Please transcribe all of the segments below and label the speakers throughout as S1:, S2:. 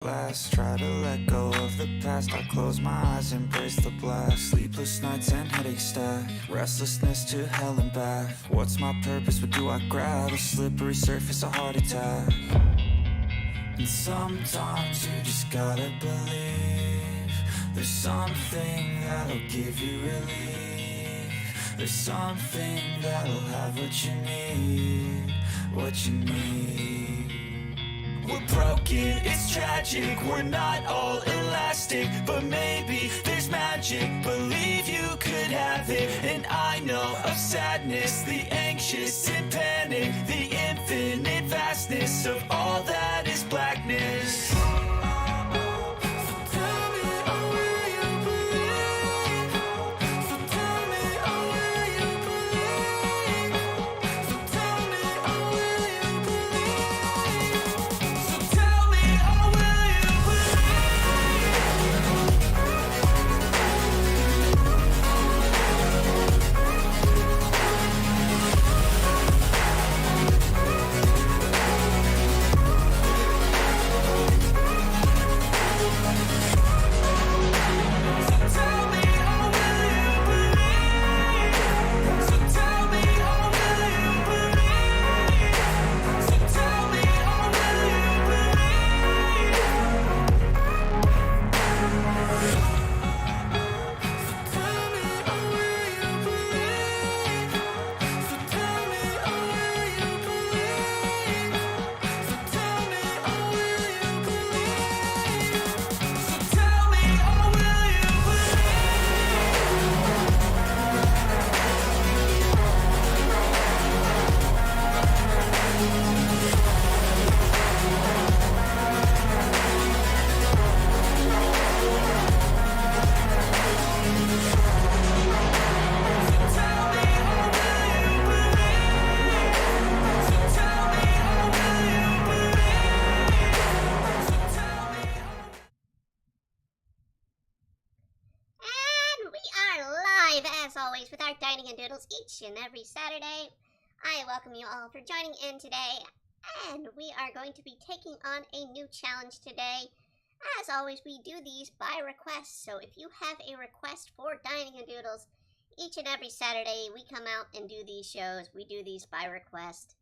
S1: Last, try to let go of the past. I close my eyes, embrace the blast. Sleepless nights and headaches stack, restlessness to hell and back. What's my purpose, what do I grab? A slippery surface, a heart attack. And sometimes you just gotta believe there's something that'll give you relief. There's something that'll have what you need, what you need. We're broken, it's tragic, we're not all elastic, but maybe there's magic, believe you could have it. And I know of sadness, the anxious and panic, the infinite vastness of all that is blackness.
S2: As always, with our Dining and Doodles each and every Saturday. I welcome you all for joining in today, and we are going to be taking on a new challenge today. As always, we do these by request, so if you have a request for Dining and Doodles, each and every Saturday we come out and do these shows. We do these by request.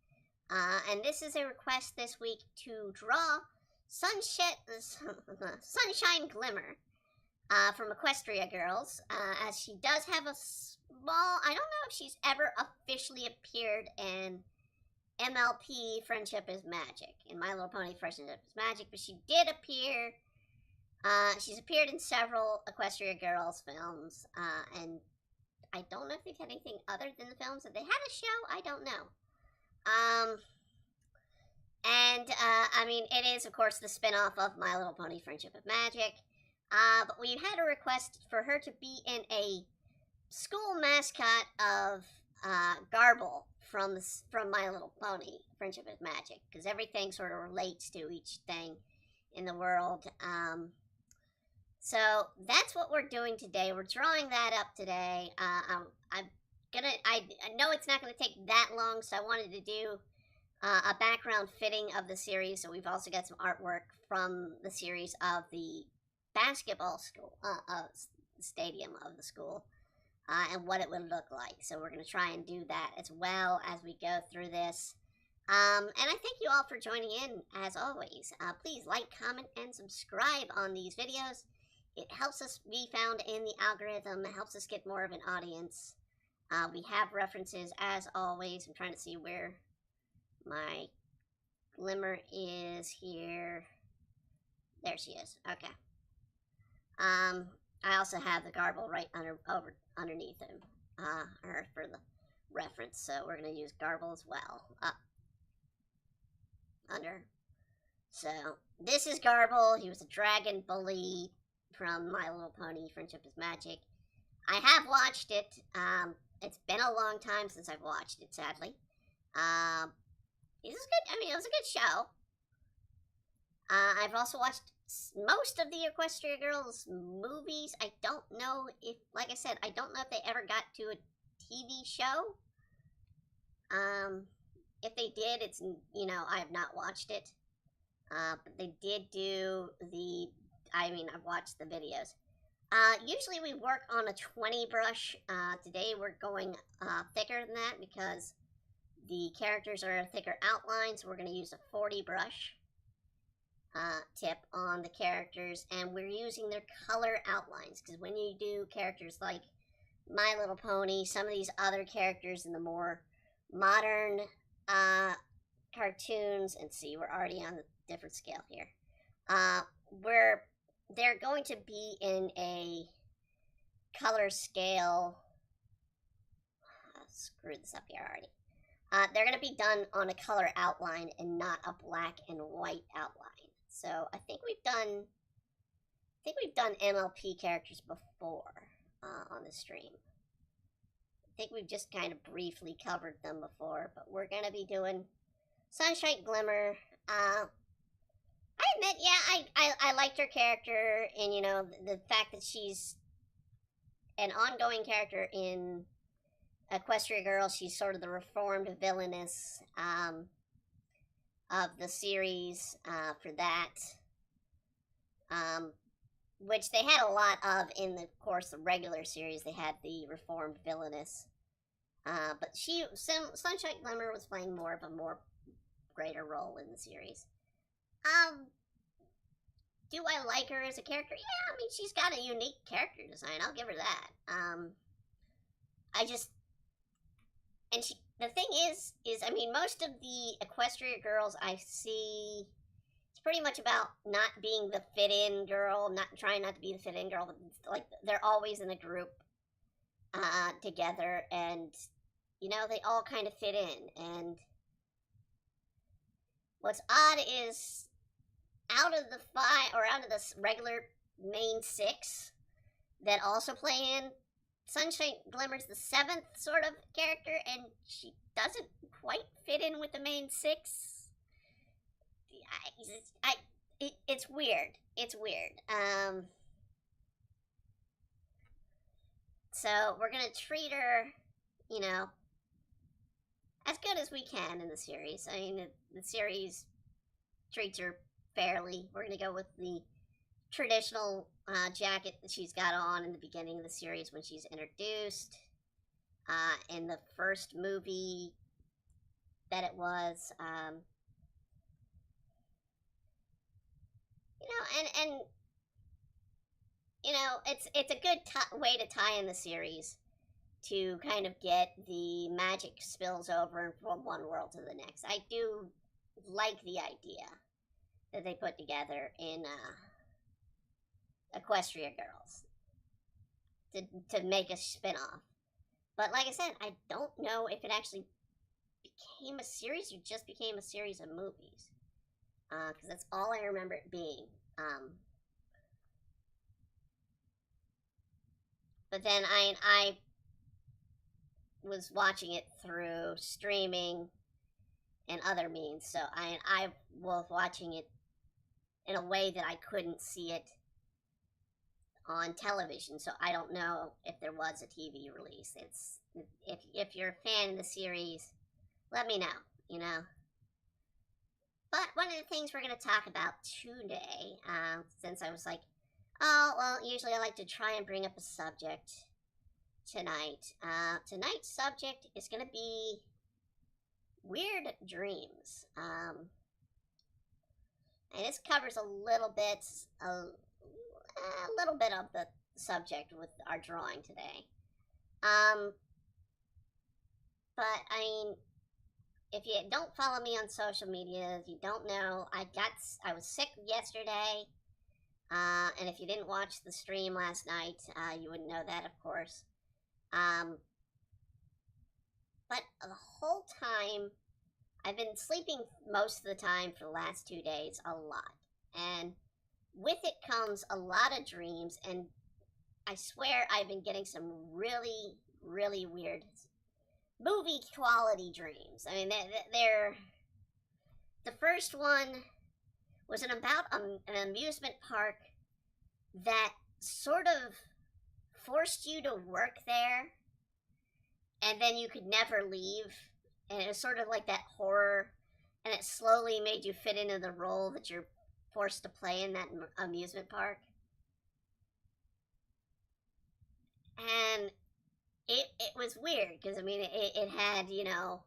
S2: And this is a request this week to draw Sunshine Glimmer. From Equestria Girls, as she does have a small, I don't know if she's ever officially appeared in MLP Friendship is Magic, in My Little Pony Friendship is Magic, but she did appear, she's appeared in several Equestria Girls films, and I don't know if they've had anything other than the films. If they had a show, I don't know. I mean, it is, of course, the spin-off of My Little Pony Friendship of Magic. But we had a request for her to be in a school mascot of Grable from My Little Pony Friendship is Magic, because everything sort of relates to each thing in the world. So that's what we're doing today. We're drawing that up today. I know it's not going to take that long, so I wanted to do a background fitting of the series. So we've also got some artwork from the series of the basketball school, stadium of the school, and what it would look like. So we're going to try and do that as well as we go through this. And I thank you all for joining in, as always. Please like, comment, and subscribe on these videos. It helps us be found in the algorithm. It helps us get more of an audience. We have references, as always. I'm trying to see where my Glimmer is here. There she is. Okay. I also have the Grable right underneath him, her for the reference, so we're going to use Grable as well, under. So, this is Grable. He was a dragon bully from My Little Pony Friendship is Magic. I have watched it. It's been a long time since I've watched it, sadly. It was good. I mean, it was a good show. I've also watched most of the Equestria Girls movies. I don't know if, like I said, I don't know if they ever got to a TV show. If they did, it's, you know, I have not watched it. But they did do the, I've watched the videos. Usually we work on a 20 brush. Today we're going thicker than that because the characters are a thicker outline, so we're going to use a 40 brush tip on the characters, and we're using their color outlines, because when you do characters like My Little Pony, some of these other characters in the more modern cartoons, and see, we're already on a different scale here, where they're going to be in a color scale. Screwed this up here already. They're going to be done on a color outline and not a black and white outline. So I think we've done MLP characters before on the stream. I think we've just kind of briefly covered them before, but we're going to be doing Sunshine Glimmer. I admit, yeah, I liked her character, and you know, the fact that she's an ongoing character in Equestria Girls. She's sort of the reformed villainess of the series for that, which they had a lot of in the course of the regular series. They had the reformed villainess, but Sunshine Glimmer was playing more of a greater role in the series. Do I like her as a character? Yeah, I mean, she's got a unique character design. I'll give her that. The thing is, I mean, most of the Equestria Girls I see, it's pretty much about not being the fit-in girl, trying not to be the fit-in girl, but like, they're always in a group together, and, you know, they all kind of fit in, and what's odd is, out of the regular main 6 that also play in, Sunshine Glimmer's the 7th sort of character, and she doesn't quite fit in with the main 6. It's weird. It's weird. So we're gonna treat her, you know, as good as we can in the series. I mean, the series treats her fairly. We're gonna go with the traditional jacket that she's got on in the beginning of the series when she's introduced. In the first movie that it was, you know, and you know, it's a good way to tie in the series to kind of get the magic spills over from one world to the next. I do like the idea that they put together in Equestria Girls to make a spin-off. But like I said, I don't know if it actually became a series or just became a series of movies. Because that's all I remember it being. But then I was watching it through streaming and other means, so I was watching it in a way that I couldn't see it on television, so I don't know if there was a TV release. It's if you're a fan of the series, let me know, you know. But one of the things we're going to talk about today, since I was like, oh, well, usually I like to try and bring up a subject tonight. Tonight's subject is going to be weird dreams. And this covers a little bit of the subject with our drawing today. But I mean, if you don't follow me on social media, if you don't know, I was sick yesterday. And if you didn't watch the stream last night, you wouldn't know that, of course. But the whole time, I've been sleeping most of the time for the last 2 days, a lot. And with it comes a lot of dreams, and I swear I've been getting some really, really weird movie quality dreams. I mean, the first one was about an amusement park that sort of forced you to work there, and then you could never leave. And it was sort of like that horror and it slowly made you fit into the role that you're forced to play in that amusement park. And it was weird because I mean it had, you know,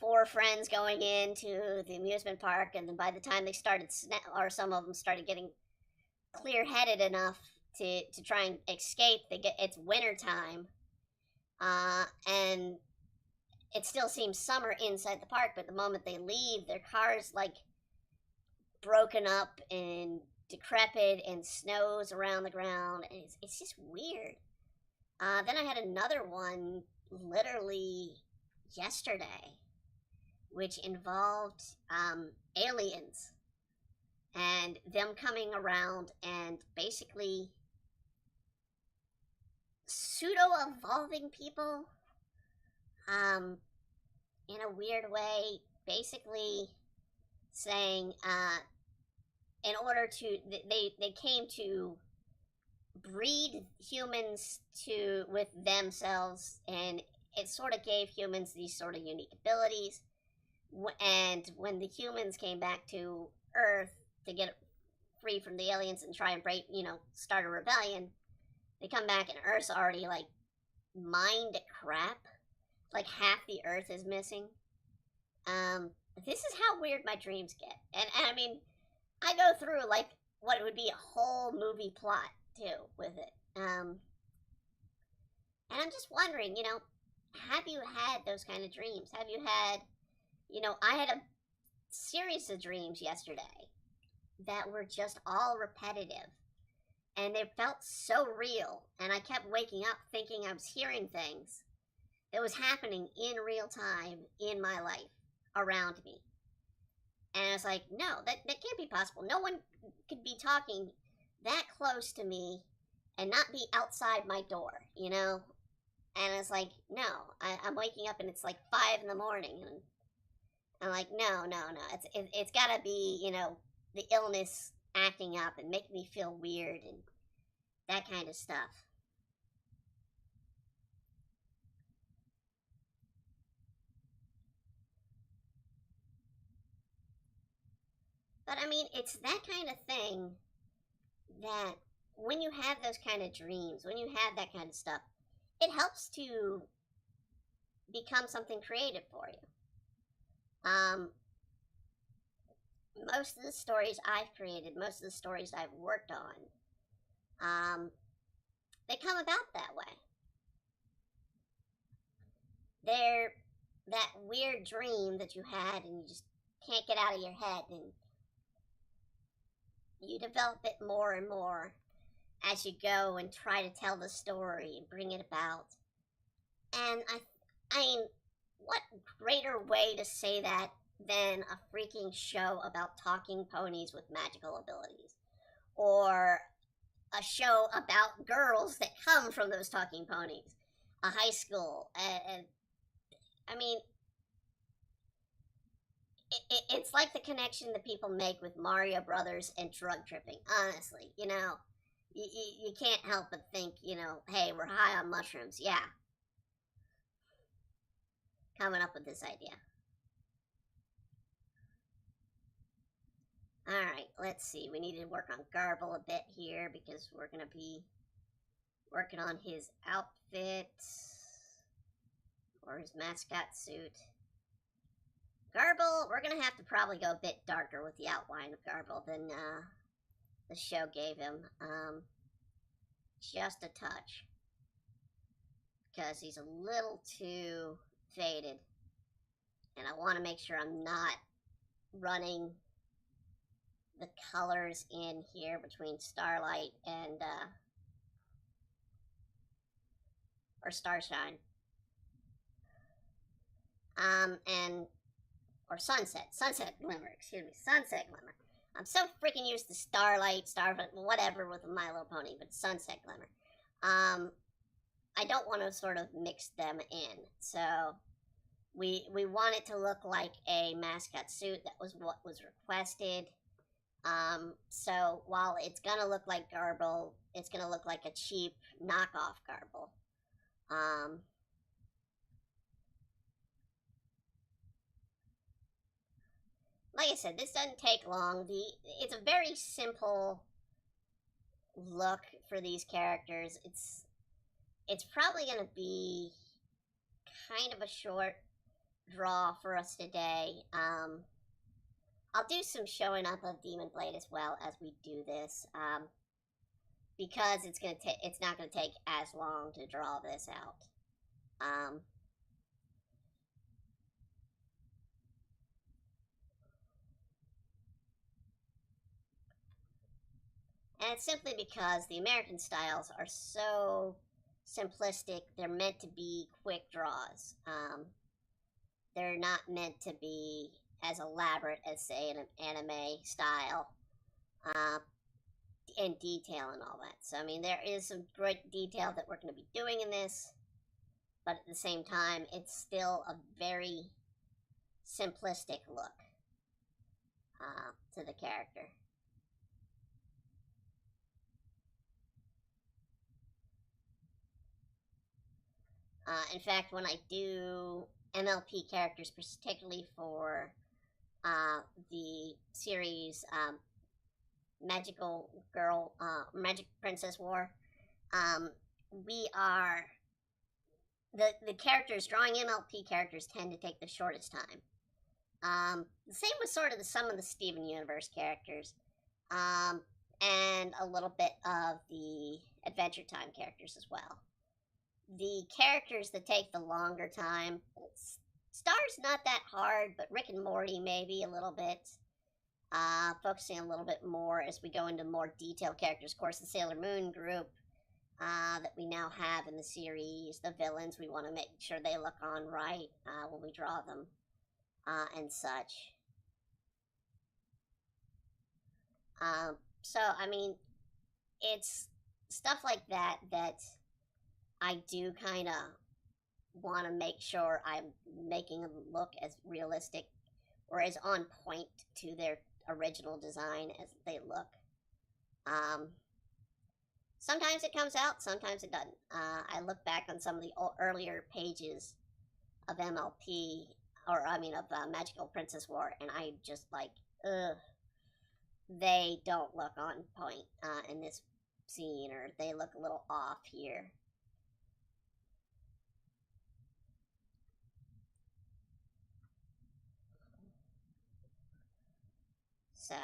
S2: 4 friends going into the amusement park, and then by the time they started or some of them started getting clear-headed enough to try and escape, it's winter time, and it still seems summer inside the park, but the moment they leave, their car's like broken up and decrepit and snows around the ground, and it's just weird. Then I had another one literally yesterday, which involved aliens and them coming around and basically pseudo-evolving people in a weird way, basically saying in order to they came to breed humans with themselves, and it sort of gave humans these sort of unique abilities. And when the humans came back to Earth to get free from the aliens and try and break, you know, start a rebellion, they come back and Earth's already like mined to crap. Like half the Earth is missing. This is how weird my dreams get, and I mean, I go through like what would be a whole movie plot too with it. And I'm just wondering, you know, have you had those kind of dreams? Have you had, you know, I had a series of dreams yesterday that were just all repetitive, and they felt so real, and I kept waking up thinking I was hearing things that was happening in real time in my life around me. And I was like, no, that can't be possible. No one could be talking that close to me and not be outside my door, you know? And it's like, no, I'm waking up and it's like 5 in the morning, and I'm like, no, it's gotta be, you know, the illness acting up and making me feel weird and that kind of stuff. But I mean, it's that kind of thing that when you have those kind of dreams, when you have that kind of stuff, it helps to become something creative for you. Most of the stories I've created, most of the stories I've worked on, they come about that way. They're that weird dream that you had and you just can't get out of your head, and you develop it more and more as you go and try to tell the story and bring it about. And I mean, what greater way to say that than a freaking show about talking ponies with magical abilities, or a show about girls that come from those talking ponies, a high school, and I mean, it's like the connection that people make with Mario Brothers and drug tripping. Honestly, you know, you can't help but think, you know, hey, we're high on mushrooms. Yeah, coming up with this idea. Alright, let's see. We need to work on Grable a bit here because we're going to be working on his outfit or his mascot suit. Grable, we're going to have to probably go a bit darker with the outline of Grable than the show gave him. Just a touch. Because he's a little too faded. And I want to make sure I'm not running the colors in here between Starlight and or Starshine, or Sunset Glimmer, excuse me, Sunset Glimmer. I'm so freaking used to Starlight, whatever with My Little Pony, but Sunset Glimmer. I don't want to sort of mix them in, so we want it to look like a mascot suit. That was what was requested. So while it's gonna look like Grable, it's gonna look like a cheap knockoff Grable. like I said, this doesn't take long. It's a very simple look for these characters. It's probably going to be kind of a short draw for us today. I'll do some showing up of Demon Blade as well as we do this, because it's not gonna take as long to draw this out. And it's simply because the American styles are so simplistic. They're meant to be quick draws. They're not meant to be as elaborate as, say, an anime style, and detail and all that. So, I mean, there is some great detail that we're going to be doing in this, but at the same time, it's still a very simplistic look to the character. In fact, when I do MLP characters, particularly for the series Magical Magic Princess War, we are the characters drawing MLP characters tend to take the shortest time. The same with sort of some of the Steven Universe characters, and a little bit of the Adventure Time characters as well. The characters that take the longer time, Star's not that hard, but Rick and Morty maybe a little bit. Focusing a little bit more as we go into more detailed characters. Of course, the Sailor Moon group that we now have in the series, the villains, we want to make sure they look on right when we draw them, and such. So, I mean, it's stuff like that that I do kind of want to make sure I'm making them look as realistic or as on point to their original design as they look. Sometimes it comes out, sometimes it doesn't. I look back on some of the earlier pages of MLP, or I mean of Magical Princess War, and I'm just like, ugh, they don't look on point in this scene, or they look a little off here. So,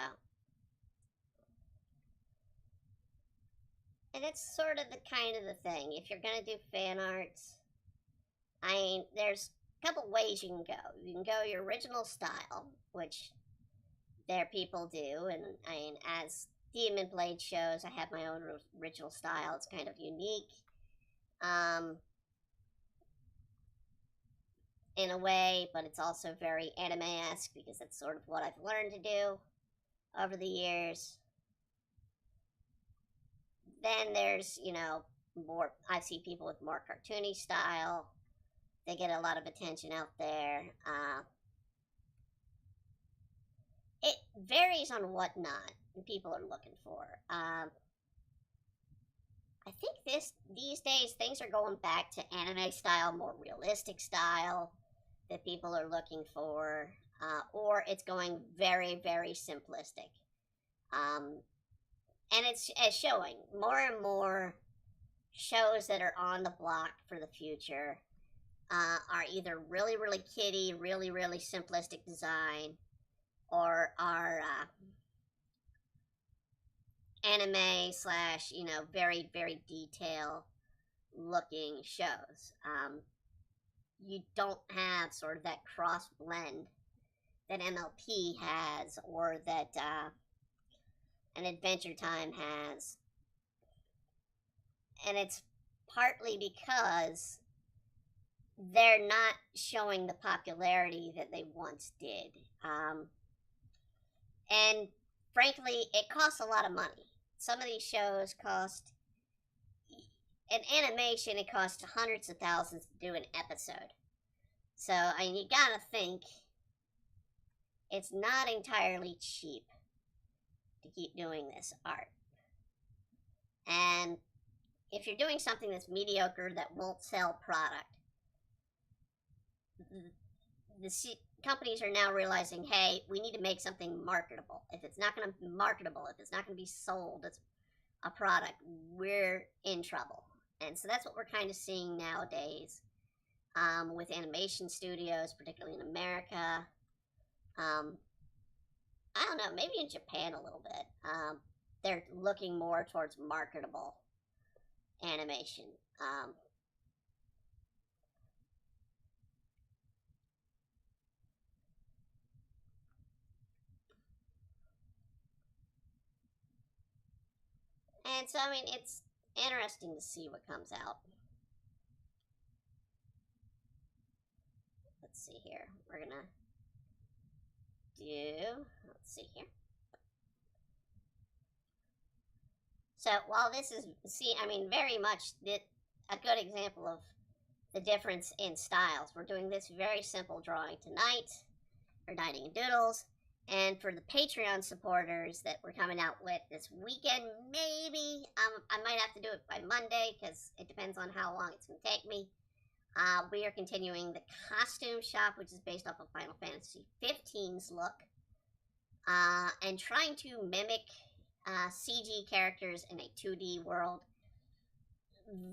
S2: and it's sort of the kind of the thing. If you're gonna do fan arts, I mean, there's a couple ways you can go. You can go your original style, which there people do, and I mean, as Demon Blade shows, I have my own original style. It's kind of unique, in a way, but it's also very anime-esque because that's sort of what I've learned to do over the years. Then there's, more, I see people with more cartoony style. They get a lot of attention out there. It varies on what not people are looking for. I think these days things are going back to anime style, more realistic style that people are looking for, or it's going very, very simplistic. And it's showing more and more shows that are on the block for the future are either really, really kiddie, really, really simplistic design, or are anime slash, very, very detail looking shows. You don't have sort of that cross blend that MLP has, or that an Adventure Time has. And it's partly because they're not showing the popularity that they once did. And frankly, it costs a lot of money. Some of these shows cost, in animation, it costs hundreds of thousands to do an episode. So, I mean, you gotta think, it's not entirely cheap to keep doing this art. And if you're doing something that's mediocre, that won't sell product, the companies are now realizing, hey, we need to make something marketable. If it's not going to be marketable, if it's not going to be sold as a product, we're in trouble. And so that's what we're kind of seeing nowadays with animation studios, particularly in America. I don't know, maybe in Japan a little bit. They're looking more towards marketable animation. And so, I mean, it's interesting to see what comes out. Let's see here. We're gonna let's see here. So while this is, I mean, very much a good example of the difference in styles. We're doing this very simple drawing tonight, or Dining and Doodles. And for the Patreon supporters that we're coming out with this weekend, maybe, I might have to do it by Monday, because it depends on how long it's going to take me. We are continuing the costume shop, which is based off of Final Fantasy XV's look, and trying to mimic CG characters in a 2D world.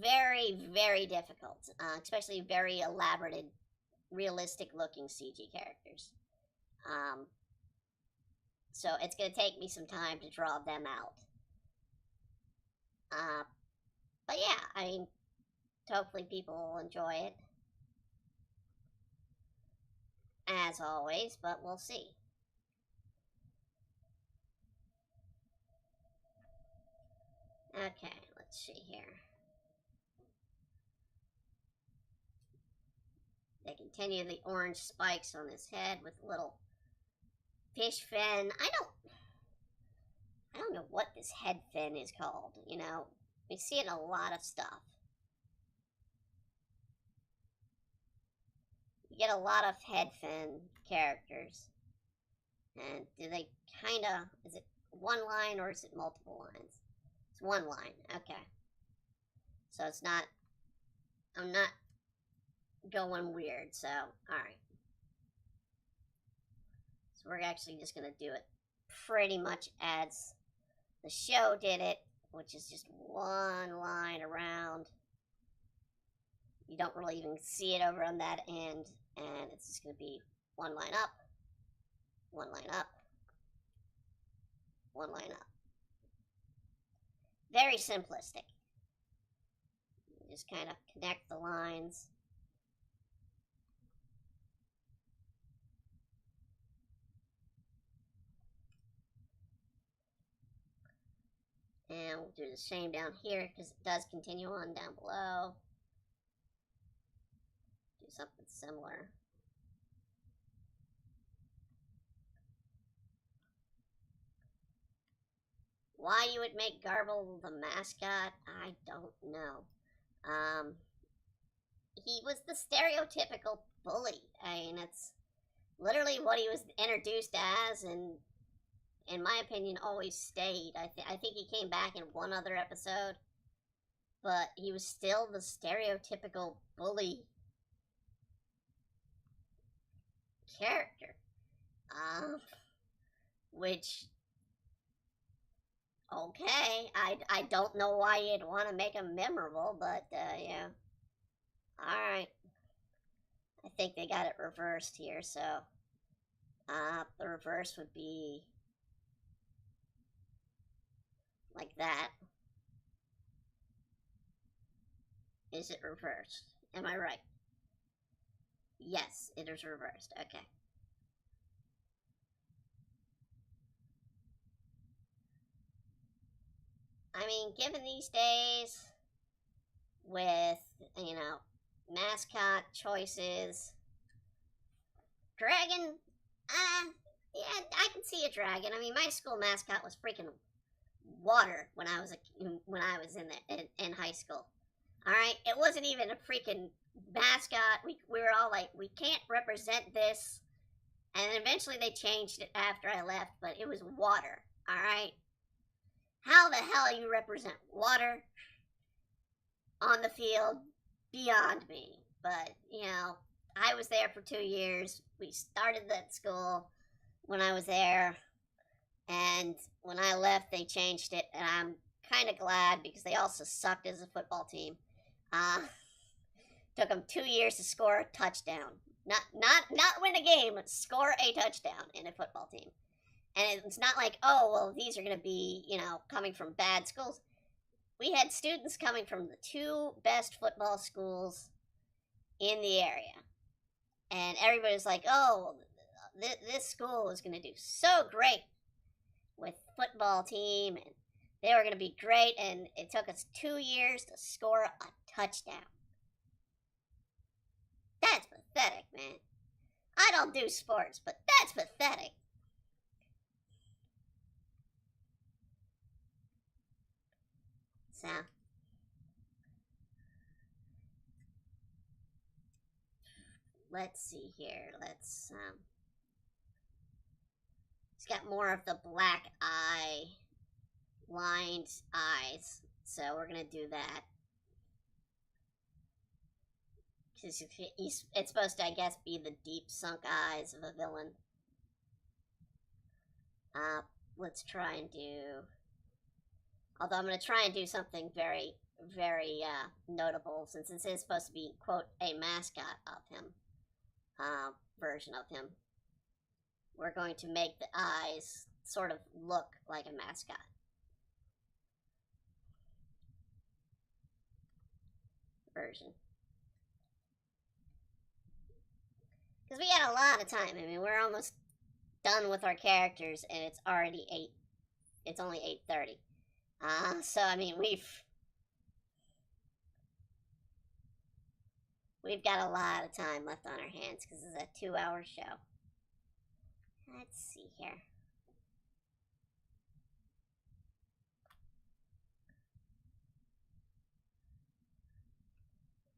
S2: Very, very difficult, especially very elaborate, realistic-looking CG characters. So it's going to take me some time to draw them out. But yeah, I mean, hopefully people will enjoy it. As always, but we'll see. Okay, let's see here. They continue the orange spikes on his head with little fish fin. I don't know what this head fin is called, you know. We see it in a lot of stuff. You get a lot of head fin characters. And do they kinda, is it one line or is it multiple lines? It's one line, okay. So it's not, I'm not going weird, so, alright. So we're actually just going to do it pretty much as the show did it, which is just one line around. You don't really even see it over on that end, and it's just going to be one line up, one line up, one line up. Very simplistic. You just kind of connect the lines. And we'll do the same down here because it does continue on down below. Do something similar. Why you would make Grable the mascot, I don't know. He was the stereotypical bully. I mean, it's literally what he was introduced as, and in my opinion, always stayed. I think he came back in one other episode, but he was still the stereotypical bully character. Which, okay, I don't know why you'd want to make him memorable, but, yeah. Alright. I think they got it reversed here, so, the reverse would be like that. Is it reversed? Am I right? Yes, it is reversed. Okay. I mean, given these days, with, you know, mascot choices, dragon, yeah, I can see a dragon. I mean, my school mascot was freaking water when I was in high school. All right, it wasn't even a freaking mascot. We were all like, we can't represent this, and eventually they changed it after I left. But it was water. All right, how the hell you represent water on the field? Beyond me. But you know, I was there for 2 years. We started that school when I was there, and when I left, they changed it, and I'm kind of glad because they also sucked as a football team. Took them 2 years to score a touchdown. Not win a game, but score a touchdown in a football team. And it's not like, oh, well, these are going to be, coming from bad schools. We had students coming from the 2 best football schools in the area. And everybody was like, oh, this school is going to do so great with football team. And they were going to be great. And it took us 2 years to score a touchdown. That's pathetic, man. I don't do sports, but that's pathetic. So, let's see here. He's got more of the black eye, lined eyes, so we're gonna do that. It's supposed to, I guess, be the deep sunk eyes of a villain. Let's try and do... Although I'm going to try and do something very, very notable, since this is supposed to be, quote, a mascot of him. Version of him. We're going to make the eyes sort of look like a mascot. Version. Because we got a lot of time. I mean, we're almost done with our characters, and it's already 8. It's only 8:30. So I mean, we've got a lot of time left on our hands because it's a 2-hour show. Let's see here.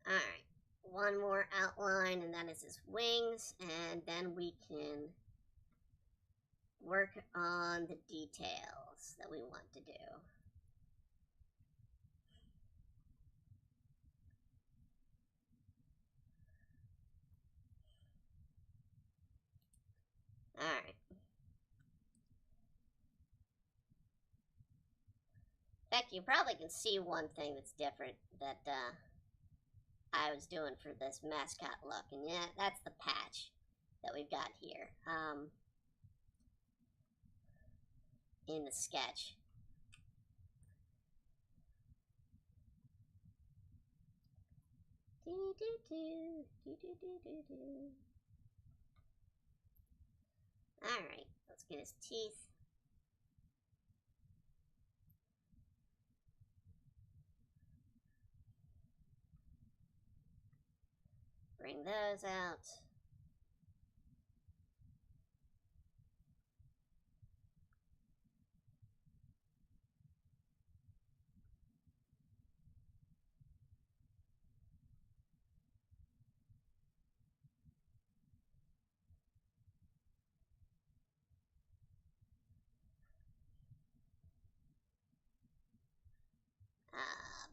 S2: Alright, one more outline, and that is his wings, and then we can work on the details that we want to do. Alright. In fact, you probably can see one thing that's different that I was doing for this mascot look, and yeah, that's the patch that we've got here in the sketch. Alright, let's get his teeth. Bring those out.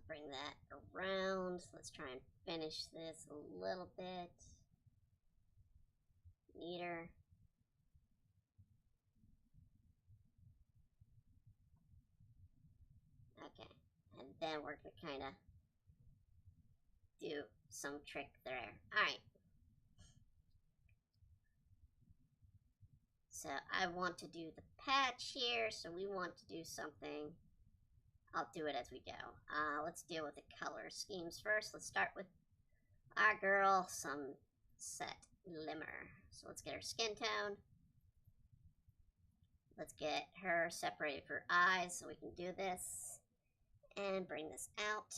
S2: Bring that around. Let's try and finish this a little bit neater. Okay, and then we're gonna kind of do some trick there. Alright. So I want to do the patch here, so we want to do something. I'll do it as we go. Let's deal with the color schemes first. Let's start with our girl, Sunset Shimmer. So let's get her skin tone. Let's get her separated for eyes so we can do this. And bring this out.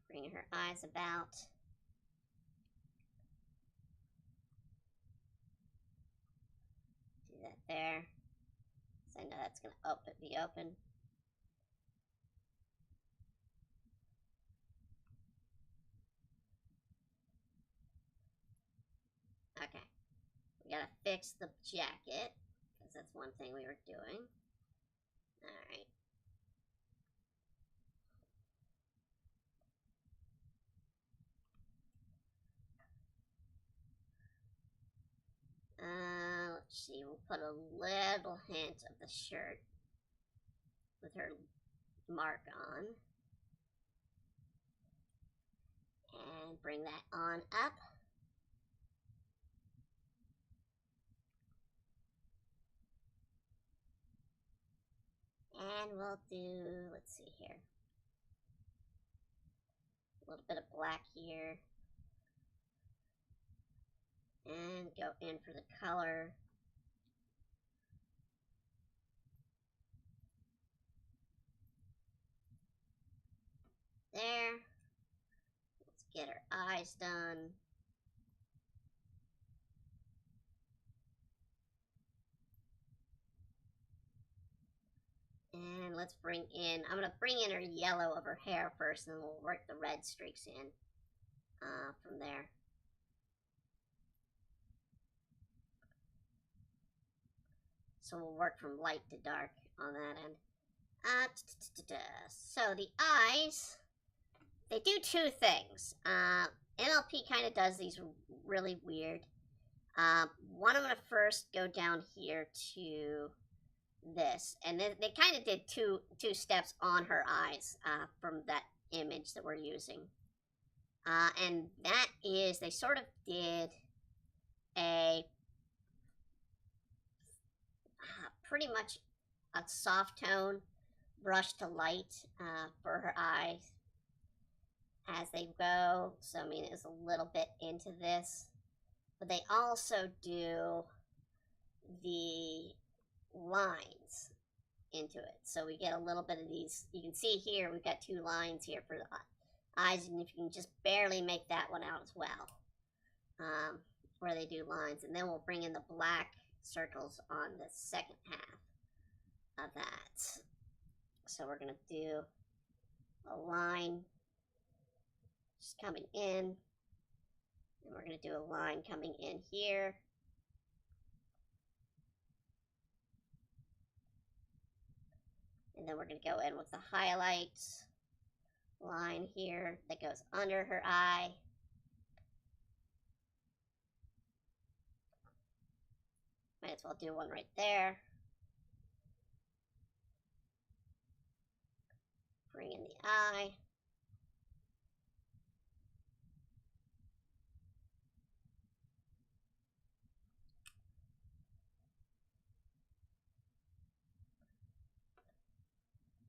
S2: Bring her eyes about. Do that there. So I know that's going to be open. Okay. We gotta fix the jacket, because that's one thing we were doing. Alright. put a little hint of the shirt with her mark on. And bring that on up. And we'll do, let's see here, a little bit of black here. And go in for the color. There. Let's get her eyes done. And let's bring in, I'm going to bring in her yellow of her hair first, and then we'll work the red streaks in from there. So we'll work from light to dark on that end. So the eyes, they do two things. MLP kind of does these really weird. One, I'm going to first go down here to this, and then they kind of did two steps on her eyes from that image that we're using. And that is, they sort of did a pretty much a soft tone brush to light for her eyes as they go. So I mean, it's a little bit into this, but they also do the lines into it, so we get a little bit of these. You can see here we've got two lines here for the eyes, and if you can just barely make that one out as well, where they do lines. And then we'll bring in the black circles on the second half of that. So we're going to do a line just coming in, and we're going to do a line coming in here. And then we're going to go in with the highlights line here that goes under her eye. Might as well do one right there. Bring in the eye.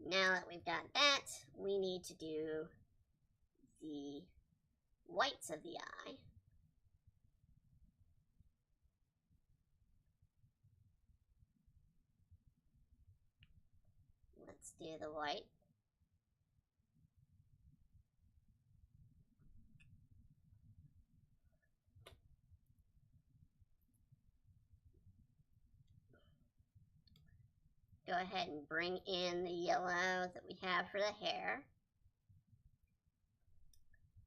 S2: Now that we've got that, we need to do the whites of the eye. Let's do the white. Go ahead and bring in the yellow that we have for the hair,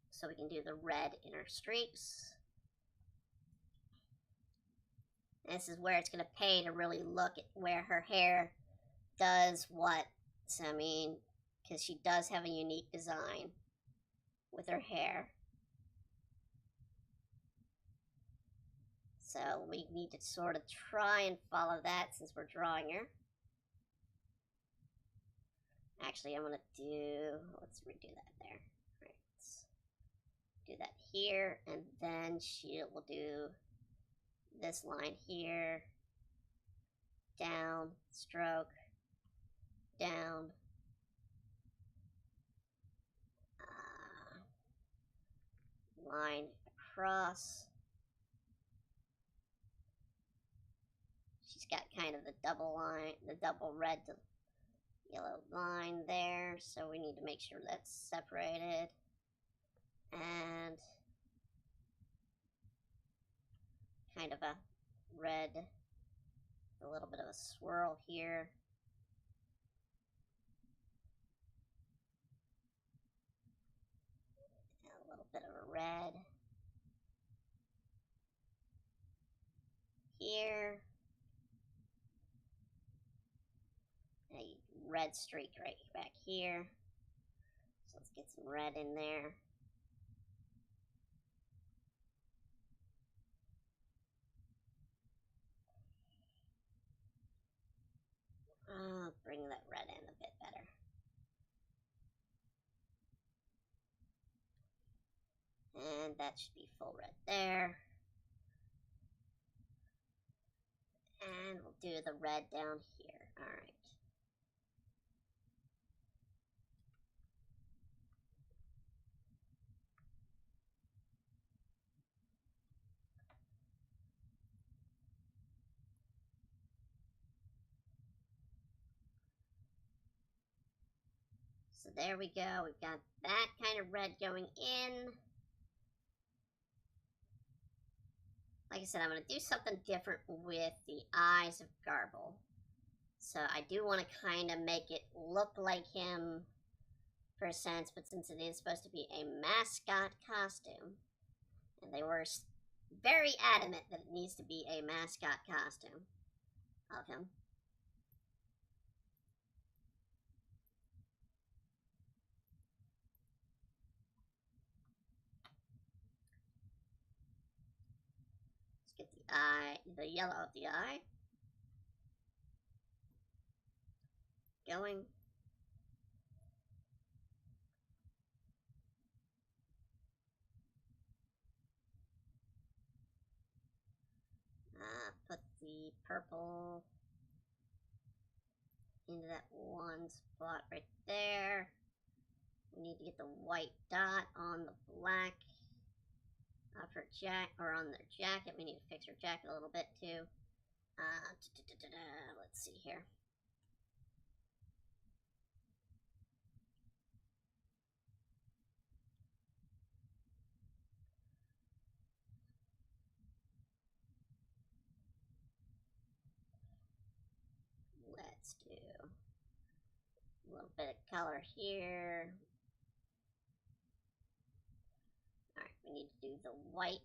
S2: so we can do the red inner streaks. This is where it's going to pay to really look at where her hair does what. So I mean, because she does have a unique design with her hair. So we need to sort of try and follow that since we're drawing her. Actually, I'm going to do, let's redo that there. Right, let's do that here, and then she will do this line here, down, stroke, down, line across. She's got kind of the double line, the double red to yellow line there, so we need to make sure that's separated. And kind of a red, a little bit of a swirl here. And a little bit of a red here. A red streak right back here. So let's get some red in there. And that should be full red there. And we'll do the red down here. Alright. So there we go. We've got that kind of red going in. Like I said, I'm going to do something different with the eyes of Grable. So I do want to kind of make it look like him for a sense, but since it is supposed to be a mascot costume, and they were very adamant that it needs to be a mascot costume of him. Let's get the eye, the yellow of the eye going. Put the purple into that one spot right there. We need to get the white dot on the black of her on their jacket. We need to fix her jacket a little bit too. Let's see here. Let's do a little bit of color here. Alright, we need to do the white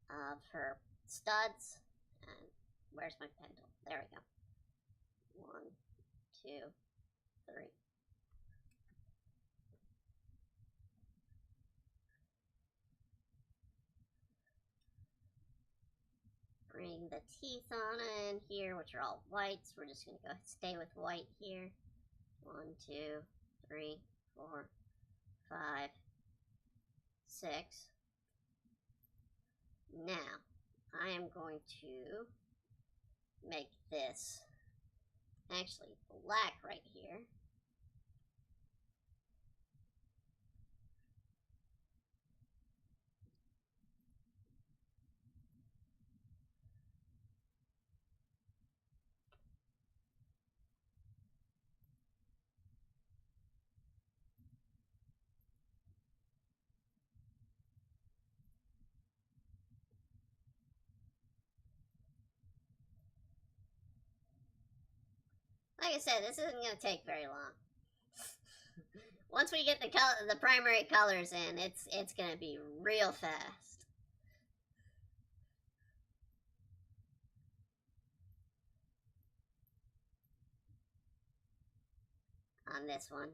S2: of her studs. And where's my pencil? There we go. 1, 2, 3. Bring the teeth on in here, which are all whites. We're just going to go stay with white here. 1, 2, 3, 4, 5, 6. Now, I am going to make this actually black right here. Like I said, this isn't going to take very long. Once we get the primary colors in, it's going to be real fast. On this one.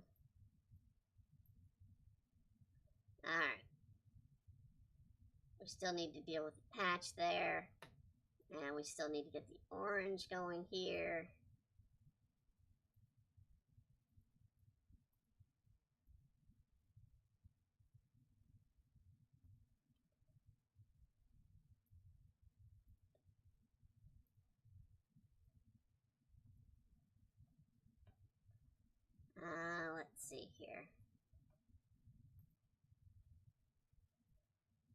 S2: Alright. We still need to deal with the patch there. And we still need to get the orange going here. Let's see here.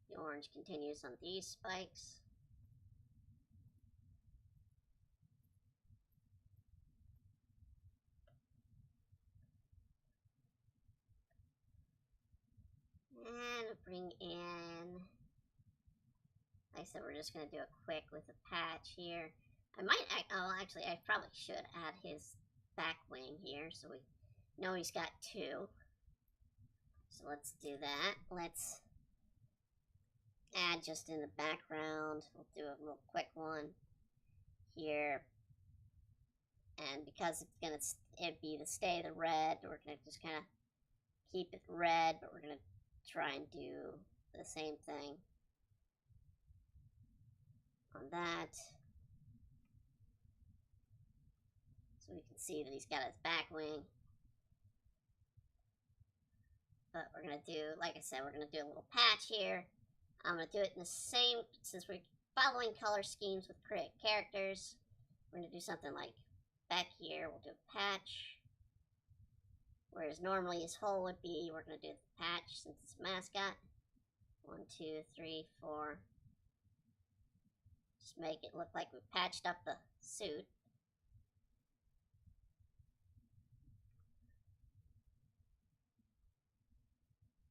S2: The orange continues on these spikes. And bring in, like I said, we're just going to do a quick with a patch here. I might, actually, I probably should add his back wing here so we know he's got 2. So let's do that. Let's add just in the background. We'll do a little quick one here. And because it's going to be the stay the red, we're going to just kind of keep it red, but we're going to try and do the same thing on that. So we can see that he's got his back wing. But but we're gonna do, like I said, we're gonna do a little patch here. I'm gonna do it in the same, since we're following color schemes with characters, we're gonna do something like back here, we'll do a patch. Whereas normally his hole would be, we're gonna do the patch since it's Mascot. 1, 2, 3, 4. Just make it look like we patched up the suit.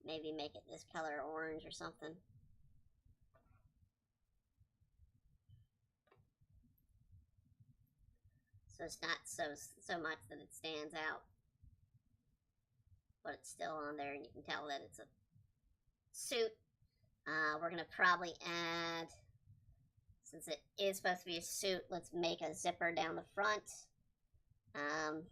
S2: Maybe make it this color orange or something. So it's not so much that it stands out. But it's still on there and you can tell that it's a suit. We're gonna probably add, since it is supposed to be a suit, let's make a zipper down the front. And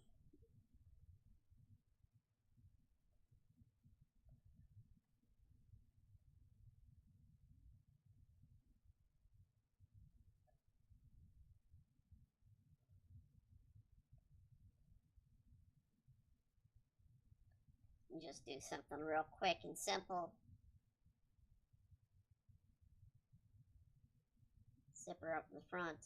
S2: just do something real quick and simple. Zipper up the front.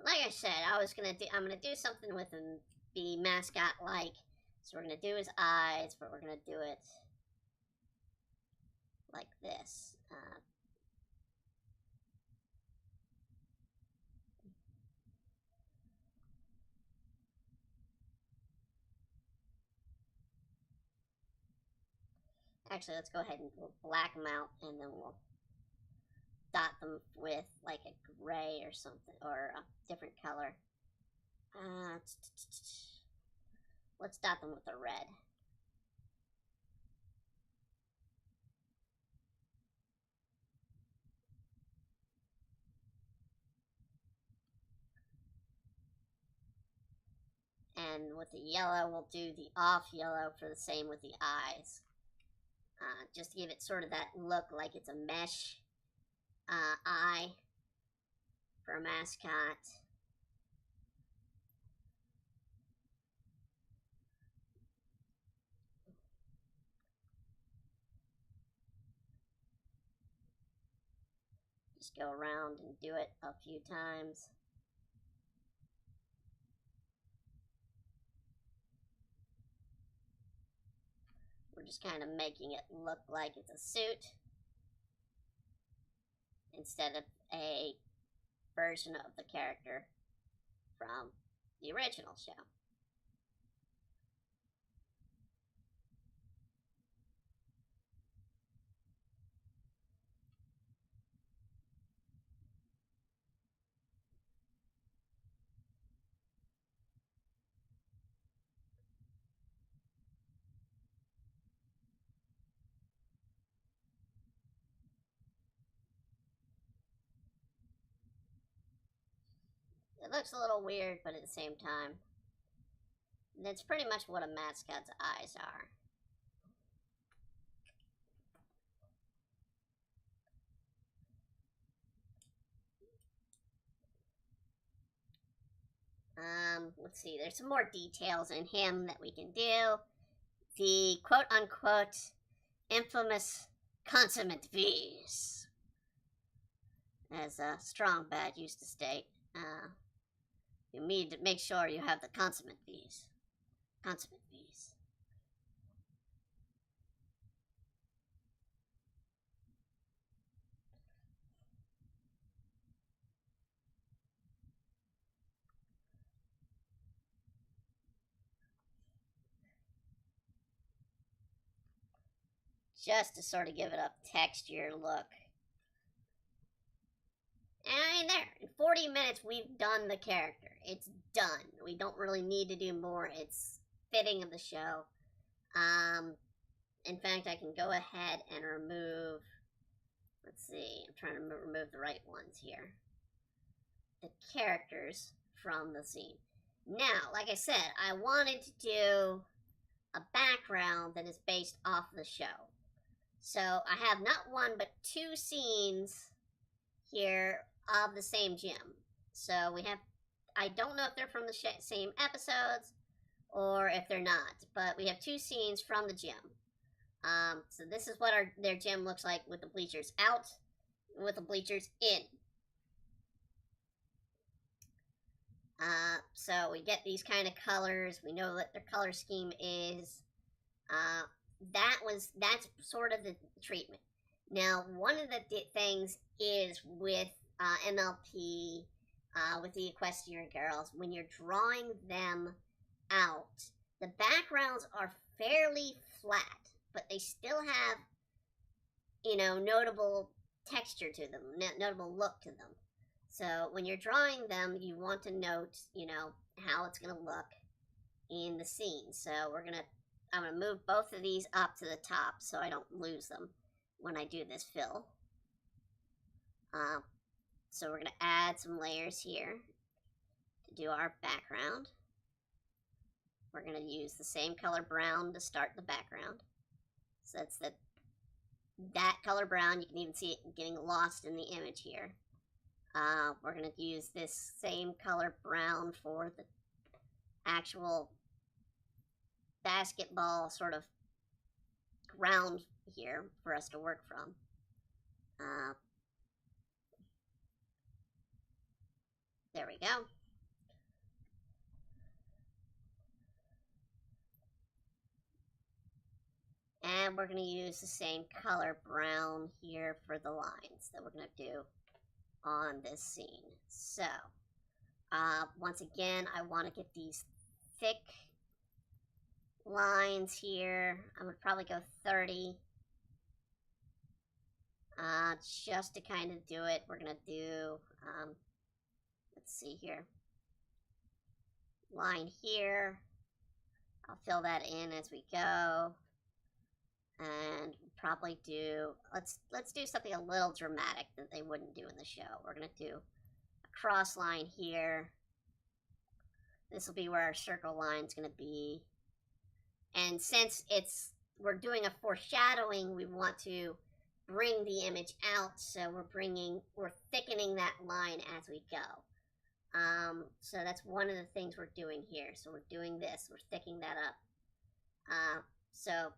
S2: Like I said, I'm gonna do something with him, be Mascot-like. So we're gonna do his eyes, but we're gonna do it like this. Actually, let's go ahead and we'll black them out, and then we'll dot them with like a gray or something, or a different color. Let's dot them with a red. And with the yellow, we'll do the off yellow for the same with the eyes. Just to give it sort of that look like it's a mesh eye for a Mascot. Just go around and do it a few times. We're just kind of making it look like it's a suit instead of a version of the character from the original show. It looks a little weird, but at the same time, that's pretty much what a mascot's eyes are. Let's see, there's some more details in him that we can do. The quote-unquote infamous consummate V's, as Strong Bad used to state. You need to make sure you have the consummate V's. Consummate V's. Just to sort of give it a texture look. And I mean, there, in 40 minutes, we've done the character. It's done. We don't really need to do more. It's fitting of the show. In fact, I can go ahead and remove, let's see, I'm trying to remove the right ones here. The characters from the scene. Now, like I said, I wanted to do a background that is based off the show. So I have not one, but two scenes here of the same gym. So we have, I don't know if they're from the same episodes or if they're not, but we have 2 scenes from the gym. So this is what their gym looks like with the bleachers out and with the bleachers in. So we get these kind of colors. We know what their color scheme is. That's sort of the treatment. Now, one of the things is with MLP, with the Equestria Girls, when you're drawing them out, the backgrounds are fairly flat, but they still have, notable texture to them, notable look to them. So when you're drawing them, you want to note, how it's going to look in the scene. So I'm going to move both of these up to the top so I don't lose them when I do this fill. So we're going to add some layers here to do our background. We're going to use the same color brown to start the background. So that's that color brown. You can even see it getting lost in the image here. We're going to use this same color brown for the actual basketball sort of ground here for us to work from. There we go. And we're going to use the same color brown here for the lines that we're going to do on this scene. So, once again, I want to get these thick lines here. I'm going to probably go 30. Just to kind of do it, we're going to do, let's see here. Line here. I'll fill that in as we go. And probably do, let's do something a little dramatic that they wouldn't do in the show. We're going to do a cross line here. This will be where our circle line is going to be. And since we're doing a foreshadowing, we want to bring the image out, so we're thickening that line as we go. So that's one of the things we're doing here. So we're doing this, we're thickening that up. So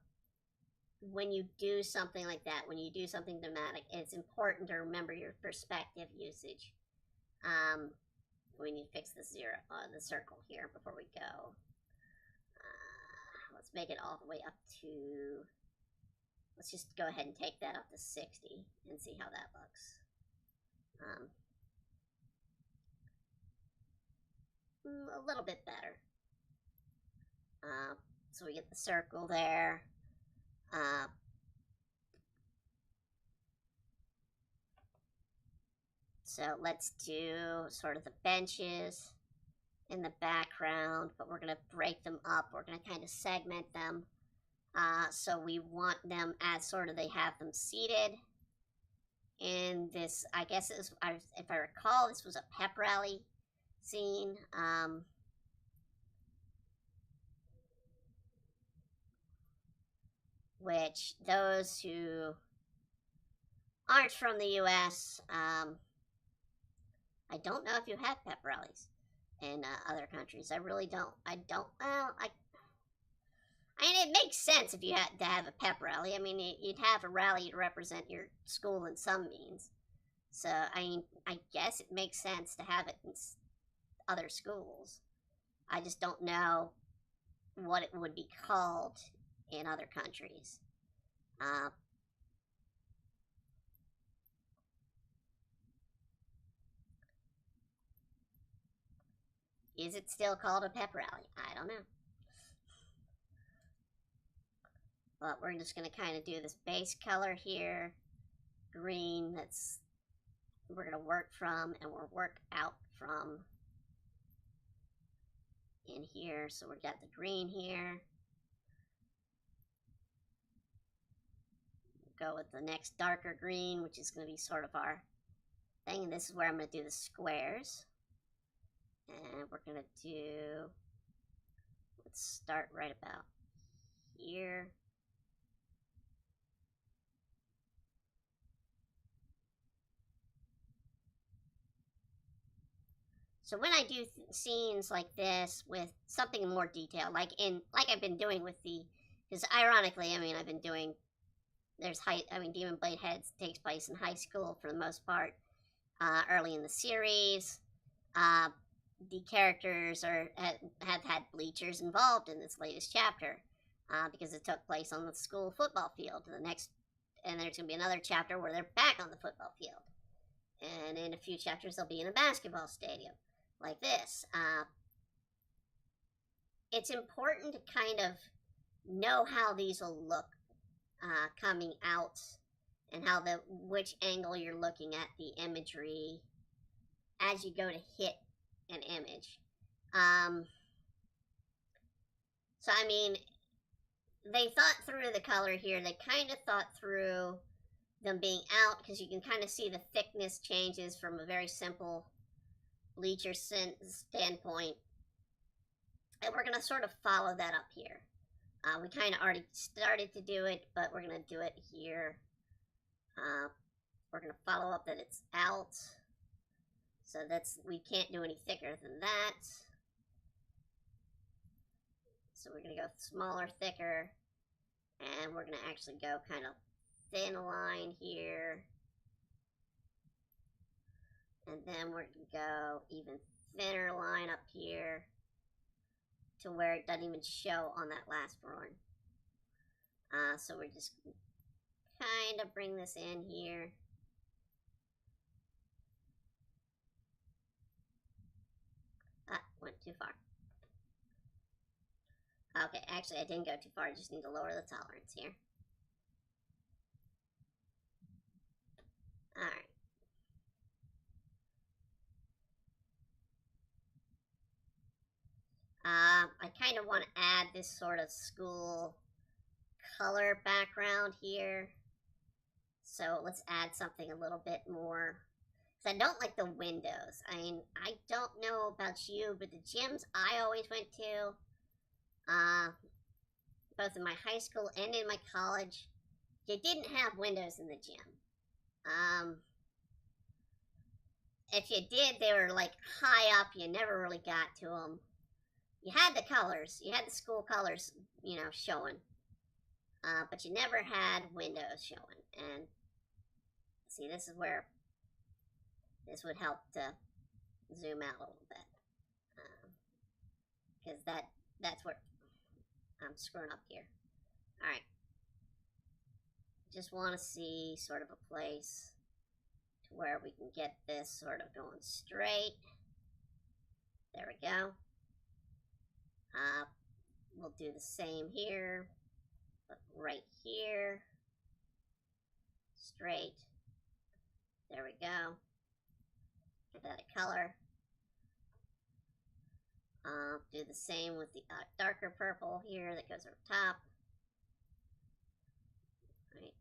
S2: when you do something like that, when you do something dramatic, it's important to remember your perspective usage. We need to fix the circle here before we go. Let's make it all the way up to, let's just go ahead and take that up to 60 and see how that looks. A little bit better. So we get the circle there. So let's do sort of the benches in the background, but we're going to break them up. We're going to kind of segment them. So we want them as sort of, they have them seated in this, I guess it was, if I recall, this was a pep rally scene. Which those who aren't from the U.S., I don't know if you have pep rallies in other countries. I really don't. I mean, it makes sense if you had to have a pep rally. I mean, you'd have a rally to represent your school in some means. So, I mean, I guess it makes sense to have it in other schools. I just don't know what it would be called in other countries. Is it still called a pep rally? I don't know. But we're just going to kind of do this base color here. Green, we're going to work from, and we'll work out from in here. So we've got the green here. Go with the next darker green, which is going to be sort of our thing. And this is where I'm going to do the squares. And we're going to do, let's start right about here. So when I do scenes like this with something more detailed, like I've been doing with because ironically, I mean, I've been doing, Demon Blade Heads takes place in high school for the most part, early in the series. The characters have had bleachers involved in this latest chapter, because it took place on the school football field. And there's going to be another chapter where they're back on the football field. And in a few chapters, they'll be in a basketball stadium, like this. It's important to kind of know how these will look coming out, and which angle you're looking at the imagery as you go to hit an image. So I mean, they thought through the color here. They kind of thought through them being out, because you can kind of see the thickness changes from a very simple bleacher standpoint. And we're going to sort of follow that up here. We kind of already started to do it, but we're going to do it here. We're going to follow up that it's out. So we can't do any thicker than that. So we're going to go smaller, thicker. And we're going to actually go kind of thin line here. And then we're going to go even thinner line up here, to where it doesn't even show on that last run. So we're just kind of bring this in here. Went too far. Okay, actually I didn't go too far. I just need to lower the tolerance here. Alright. I kind of want to add this sort of school color background here. So let's add something a little bit more. Because I don't like the windows. I mean, I don't know about you, but the gyms I always went to, both in my high school and in my college, they didn't have windows in the gym. If you did, they were like high up. You never really got to them. You had the colors. You had the school colors, you know, showing. But you never had windows showing. And see, this is where this would help to zoom out a little bit. Because that's where I'm screwing up here. Alright. Just want to see sort of a place to where we can get this sort of going straight. There we go. We'll do the same here, but right here. Straight. There we go. Give that a color. Do the same with the darker purple here that goes over top. Right.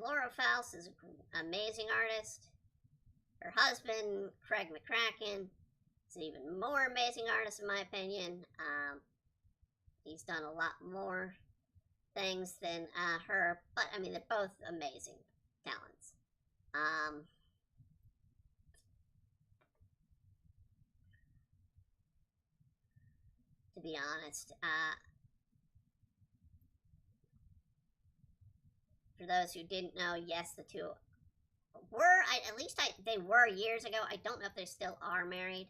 S2: Laura Faust is an amazing artist. Her husband, Craig McCracken, is an even more amazing artist in my opinion. He's done a lot more things than her, but I mean, they're both amazing talents. To be honest, for those who didn't know, yes, the two were, they were years ago. I don't know if they still are married.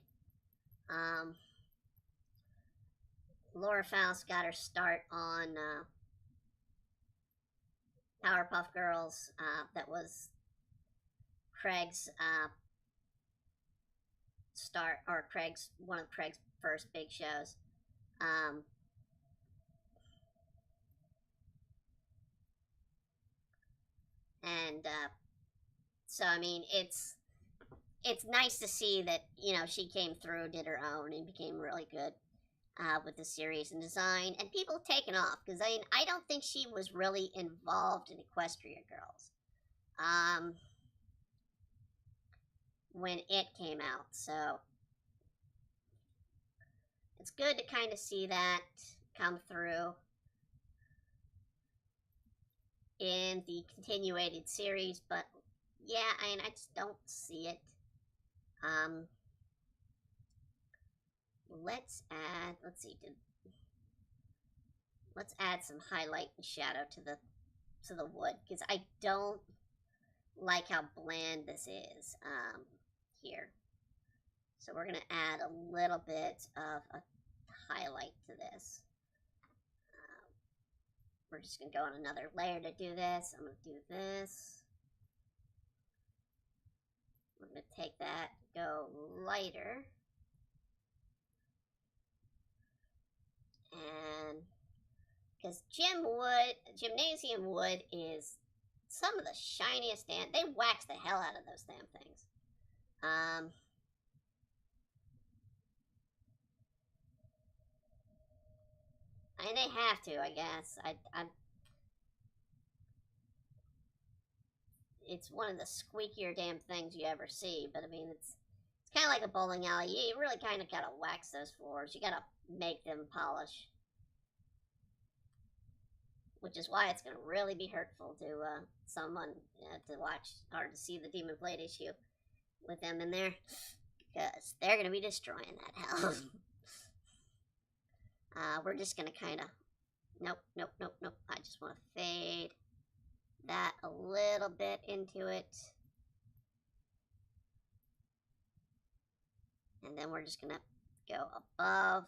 S2: Laura Faust got her start on Powerpuff Girls. That was Craig's one of Craig's first big shows. So I mean, it's nice to see that, you know, she came through, did her own, and became really good with the series and design, and people have taken off, because I mean, I don't think she was really involved in Equestria Girls when it came out, so it's good to kind of see that come through. in the continuated series, but yeah, I just don't see it. Let's see, let's add some highlight and shadow to the wood, because I don't like how bland this is here. So we're going to add a little bit of a highlight to this. We're just going to go on another layer to do this. I'm going to do this. We're going to take that, go lighter. And because gymnasium wood is some of the shiniest damn, they wax the hell out of those damn things. I mean, they have to, I guess. It's one of the squeakier damn things you ever see, but I mean, it's kind of like a bowling alley. You really kind of gotta wax those floors. You gotta make them polish. Which is why it's gonna really be hurtful to someone to watch or to see the Demon Blade issue with them in there, because they're gonna be destroying that hell. We're just gonna kind of, nope. I just want to fade that a little bit into it. And then we're just gonna go above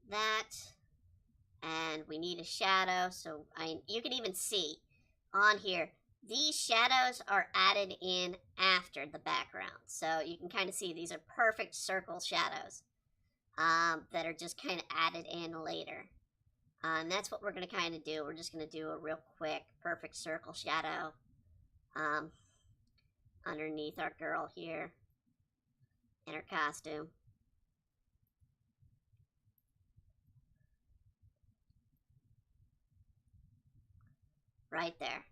S2: that. And we need a shadow, so you can even see on here, these shadows are added in after the background. So you can kind of see these are perfect circle shadows that are just kind of added in later. And that's what we're going to kind of do. We're just going to do a real quick perfect circle shadow underneath our girl here in her costume. Right there.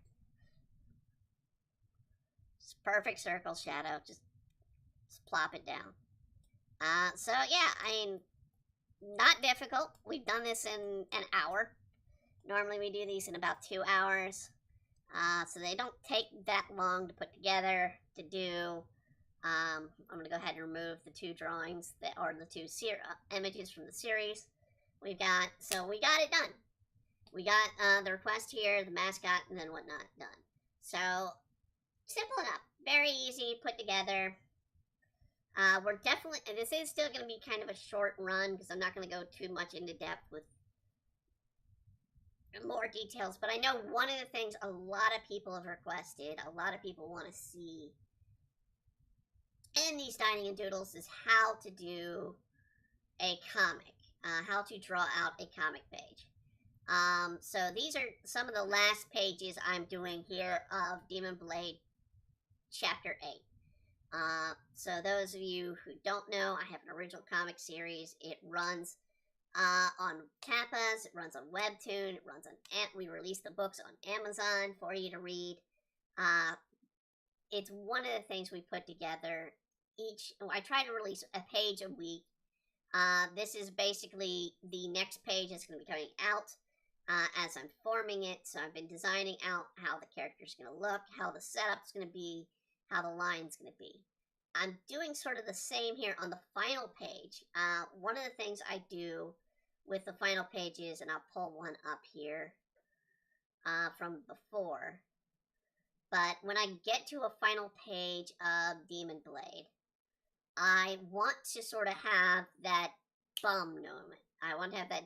S2: Just perfect circle shadow. Just plop it down. So yeah, I mean, not difficult. We've done this in an hour. Normally we do these in about 2 hours. So they don't take that long to put together, to do. I'm going to go ahead and remove the 2 drawings, or the 2 images from the series we've got. So we got it done. We got the request here, the mascot, and then whatnot done. So, simple enough. Very easy, put together. We're definitely, this is still going to be kind of a short run, because I'm not going to go too much into depth with more details. But I know one of the things a lot of people have requested, a lot of people want to see in these Dining and Doodles, is how to do a comic. How to draw out a comic page. So these are some of the last pages I'm doing here of Demon Blade Chapter 8. So those of you who don't know, I have an original comic series. It runs on Kappas, it runs on Webtoon, it runs on, we release the books on Amazon for you to read. It's one of the things we put together I try to release a page a week. This is basically the next page that's going to be coming out. As I'm forming it, so I've been designing out how the character's going to look, how the setup's going to be, how the line's going to be. I'm doing sort of the same here on the final page. One of the things I do with the final pages, and I'll pull one up here from before, but when I get to a final page of Demon Blade, I want to sort of have that bum moment. I want to have that,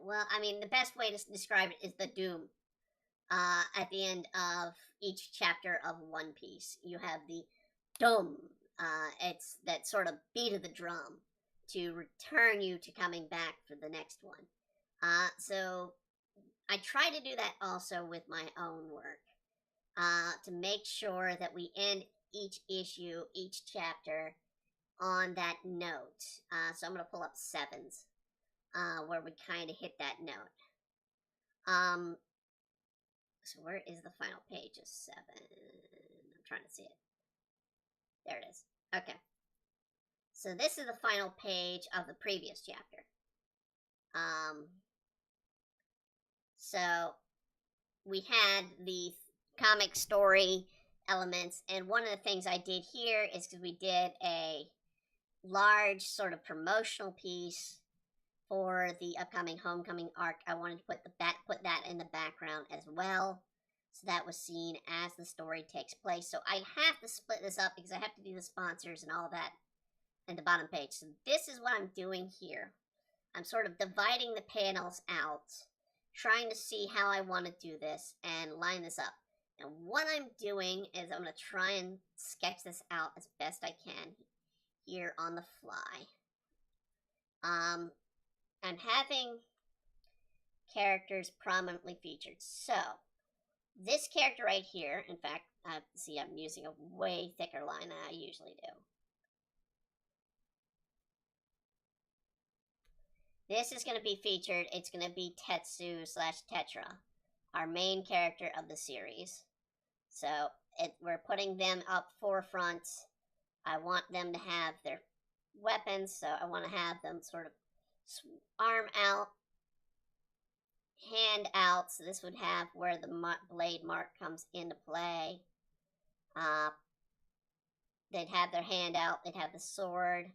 S2: well, I mean, the best way to describe it is the doom. At the end of each chapter of One Piece, you have the dum. It's that sort of beat of the drum to return you to coming back for the next one. So I try to do that also with my own work, to make sure that we end each issue, each chapter, on that note. So I'm going to pull up 7s. Where we kind of hit that note. So where is the final page of 7? I'm trying to see it. There it is. Okay. So this is the final page of the previous chapter. So we had the comic story elements, and one of the things I did here is because we did a large sort of promotional piece for the upcoming Homecoming arc. I wanted to put that in the background as well, so that was seen as the story takes place. So I have to split this up because I have to do the sponsors and all that in the bottom page. So this is what I'm doing here. I'm sort of dividing the panels out, trying to see how I want to do this and line this up. And what I'm doing is I'm going to try and sketch this out as best I can here on the fly. I'm having characters prominently featured. So, this character right here, in fact, see I'm using a way thicker line than I usually do. This is going to be featured. It's going to be Tetsu / Tetra, our main character of the series. So we're putting them up forefront. I want them to have their weapons, so I want to have them sort of arm out, hand out. So this would have where the blade mark comes into play. They'd have their hand out. They'd have the sword.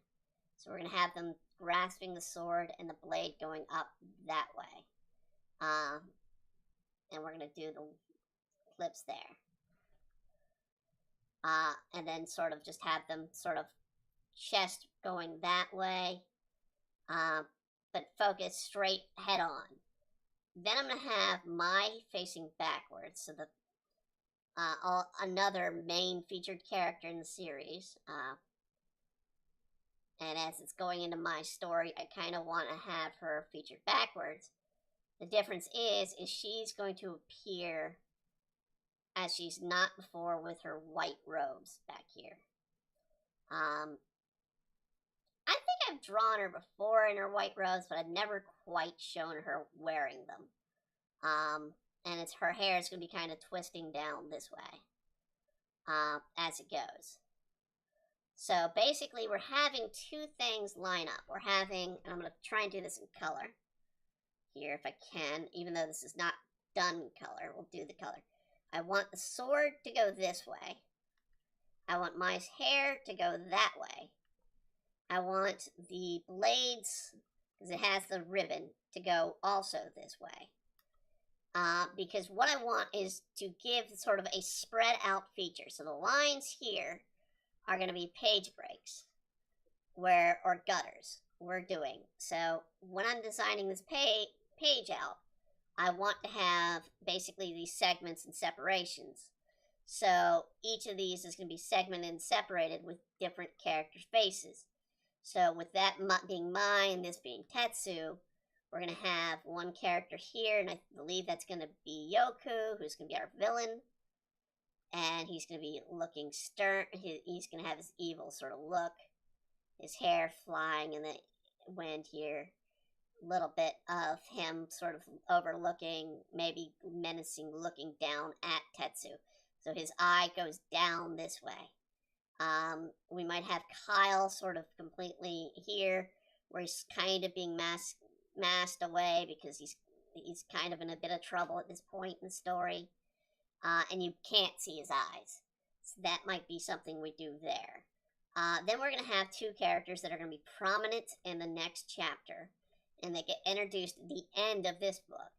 S2: So we're going to have them grasping the sword and the blade going up that way. And we're going to do the clips there. And then sort of just have them sort of chest going that way, but focus straight head on. Then I'm going to have my facing backwards, so the another main featured character in the series. And as it's going into my story, I kind of want to have her featured backwards. The difference is she's going to appear as she's not before with her white robes back here. I think I've drawn her before in her white robes, but I've never quite shown her wearing them. And it's her hair is going to be kind of twisting down this way as it goes. So basically, we're having two things line up. We're having, and I'm going to try and do this in color here if I can, even though this is not done in color. We'll do the color. I want the sword to go this way. I want my hair to go that way. I want the blades, because it has the ribbon, to go also this way. Because what I want is to give sort of a spread out feature. So the lines here are going to be page breaks, or gutters we're doing. So when I'm designing this page out, I want to have basically these segments and separations. So each of these is going to be segmented and separated with different characters' faces. So with that being mine, this being Tetsu, we're going to have one character here, and I believe that's going to be Yoku, who's going to be our villain. And he's going to be looking stern. He's going to have his evil sort of look. His hair flying in the wind here. Little bit of him sort of overlooking, maybe menacing, looking down at Tetsu. So his eye goes down this way. We might have Kyle sort of completely here, where he's kind of being masked away because he's kind of in a bit of trouble at this point in the story. And you can't see his eyes. So that might be something we do there. Then we're going to have two characters that are going to be prominent in the next chapter. And they get introduced at the end of this book.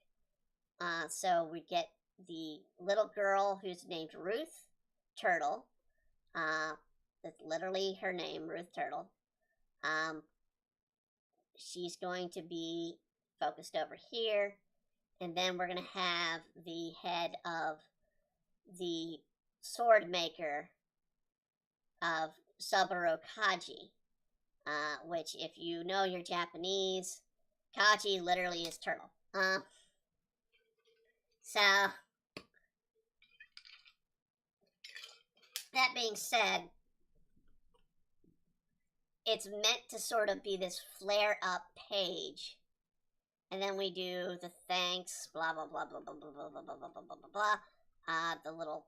S2: So we get the little girl who's named Ruth Turtle. That's literally her name, Ruth Turtle. She's going to be focused over here. And then we're going to have the head of the sword maker of Saburo Kaji. Which, if you know your Japanese, Kaji literally is turtle. So, that being said, it's meant to sort of be this flare-up page. And then we do the thanks, blah, blah, blah, blah, blah, blah, blah, blah, blah, blah, blah, blah, blah. The little,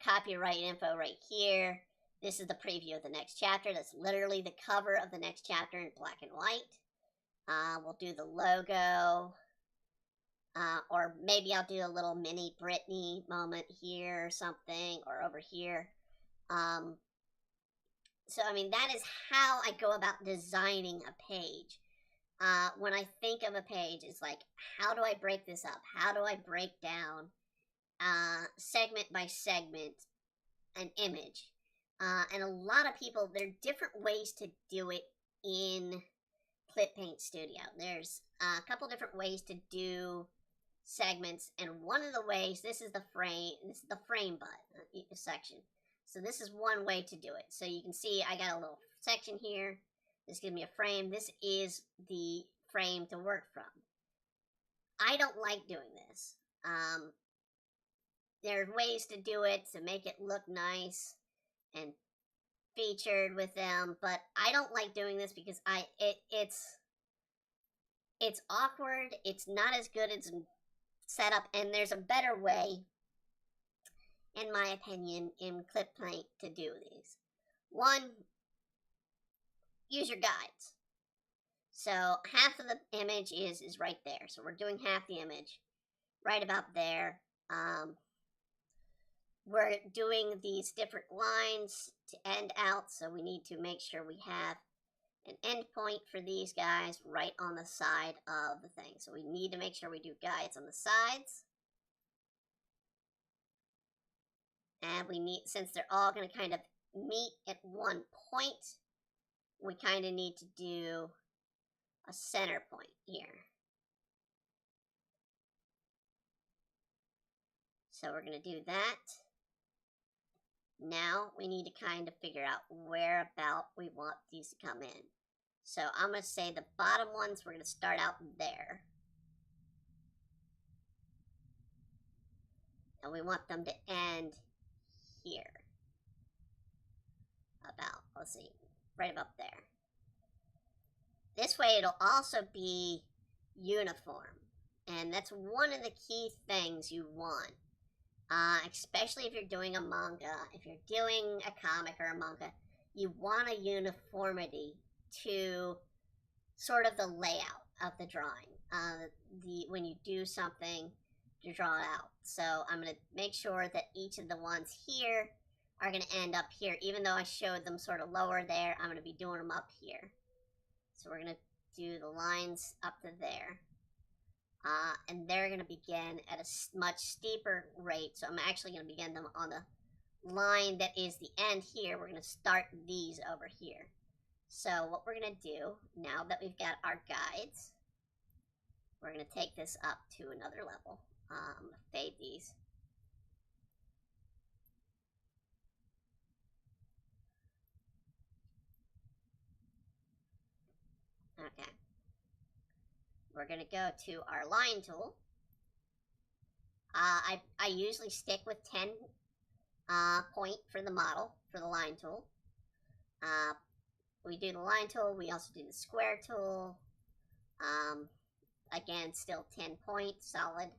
S2: copyright info right here. This is the preview of the next chapter. That's literally the cover of the next chapter in black and white. We'll do the logo. Or maybe I'll do a little mini Britney moment here or something, or over here. So, I mean, that is how I go about designing a page. When I think of a page, it's like, how do I break this up? How do I break down segment by segment an image? And a lot of people, there are different ways to do it in Clip Paint Studio. There's a couple different ways to do segments, and one of the ways, this is the frame button section. So this is one way to do it. So you can see I got a little section here. This gives me a frame. This is the frame to work from. I don't like doing this. There are ways to do it to make it look nice and featured with them, but I don't like doing this because it's awkward. It's not as good as setup, and there's a better way, in my opinion, in Clip Paint to do these. One, use your guides. So half of the image is right there. So we're doing half the image right about there. We're doing these different lines to end out, so we need to make sure we have an end point for these guys right on the side of the thing. So we need to make sure we do guides on the sides. And we need, since they're all going to kind of meet at one point, we kind of need to do a center point here. So we're going to do that. Now we need to kind of figure out where about we want these to come in. So I'm going to say the bottom ones, we're going to start out there. And we want them to end here. About, let's see, right about there. This way it'll also be uniform. And that's one of the key things you want. Especially if you're doing a manga. If you're doing a comic or a manga, you want a uniformity to sort of the layout of the drawing. When you do something to draw it out. So I'm going to make sure that each of the ones here are going to end up here. Even though I showed them sort of lower there, I'm going to be doing them up here. So we're going to do the lines up to there. And they're going to begin at a much steeper rate. So I'm actually going to begin them on the line that is the end here. We're going to start these over here. So what we're going to do, now that we've got our guides, we're going to take this up to another level. I'm going to fade these. Okay. We're going to go to our line tool. I usually stick with 10 point for the model, for the line tool. We do the line tool. We also do the square tool. Again, still 10 point, solid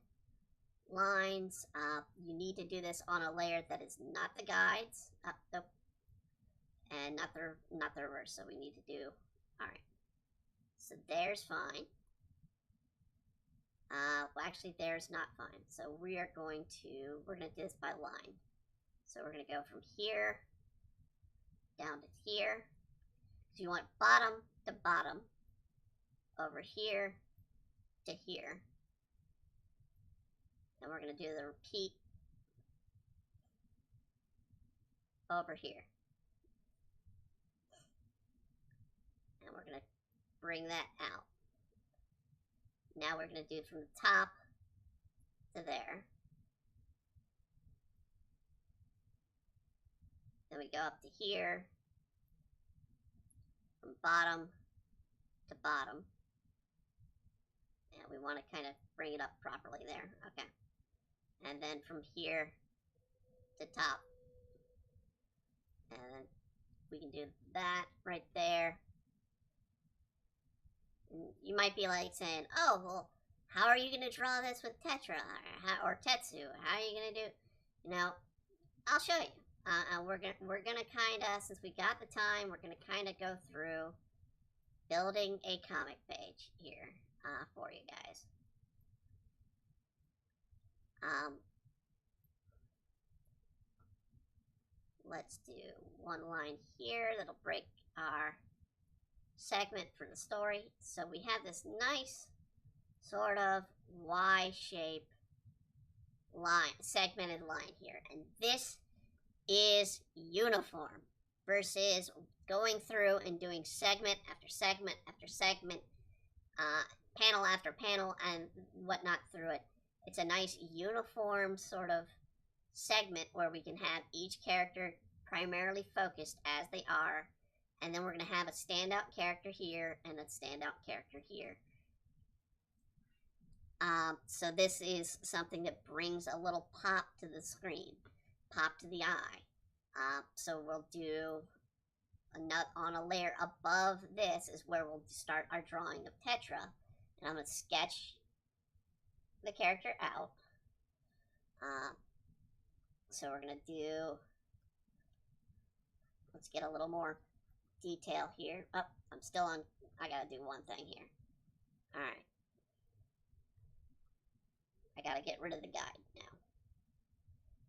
S2: lines. You need to do this on a layer that is not the guides. And not the reverse, so we need to do, alright. So there's fine. Well, actually, there's not fine. So we're going to do this by line. So we're going to go from here down to here. So you want bottom to bottom, over here to here. Then we're going to do the repeat over here. And we're going to bring that out. Now we're going to do from the top to there. Then we go up to here. From bottom to bottom. And we want to kind of bring it up properly there. Okay. And then from here to top. And then we can do that right there. You might be like saying, oh, well, how are you going to draw this with Tetra or Tetsu? How are you going to do, you know, I'll show you. We're gonna kind of, since we got the time, we're going to kind of go through building a comic page here for you guys. Let's do one line here that'll break our segment for the story. So we have this nice sort of Y-shape line, segmented line here, and this is uniform versus going through and doing segment after segment after segment, panel after panel and whatnot through it. It's a nice uniform sort of segment where we can have each character primarily focused as they are, and then we're going to have a standout character here and a standout character here. So this is something that brings a little pop to the screen, pop to the eye. So we'll do on a layer above this is where we'll start our drawing of Tetra, and I'm going to sketch the character out. So we're going to do, let's get a little more detail here. Oh, I'm still on, I got to do one thing here. Alright. I got to get rid of the guide now.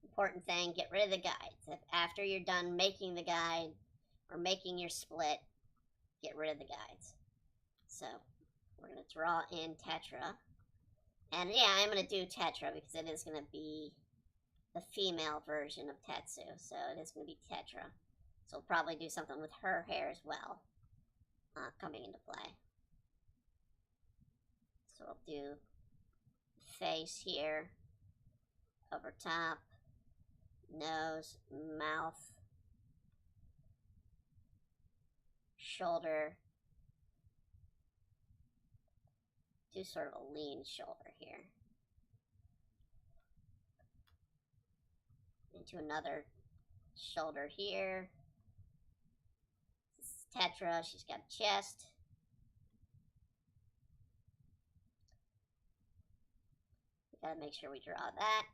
S2: Important thing, get rid of the guide. After you're done making the guide, or making your split, get rid of the guides. So, we're going to draw in Tetra. And yeah, I'm going to do Tetra because it is going to be the female version of Tetsu. So it is going to be Tetra. So we'll probably do something with her hair as well, coming into play. So we'll do face here, over top, nose, mouth, shoulder. Do sort of a lean shoulder here. Into another shoulder here. This is Tetra, she's got a chest. We gotta make sure we draw that.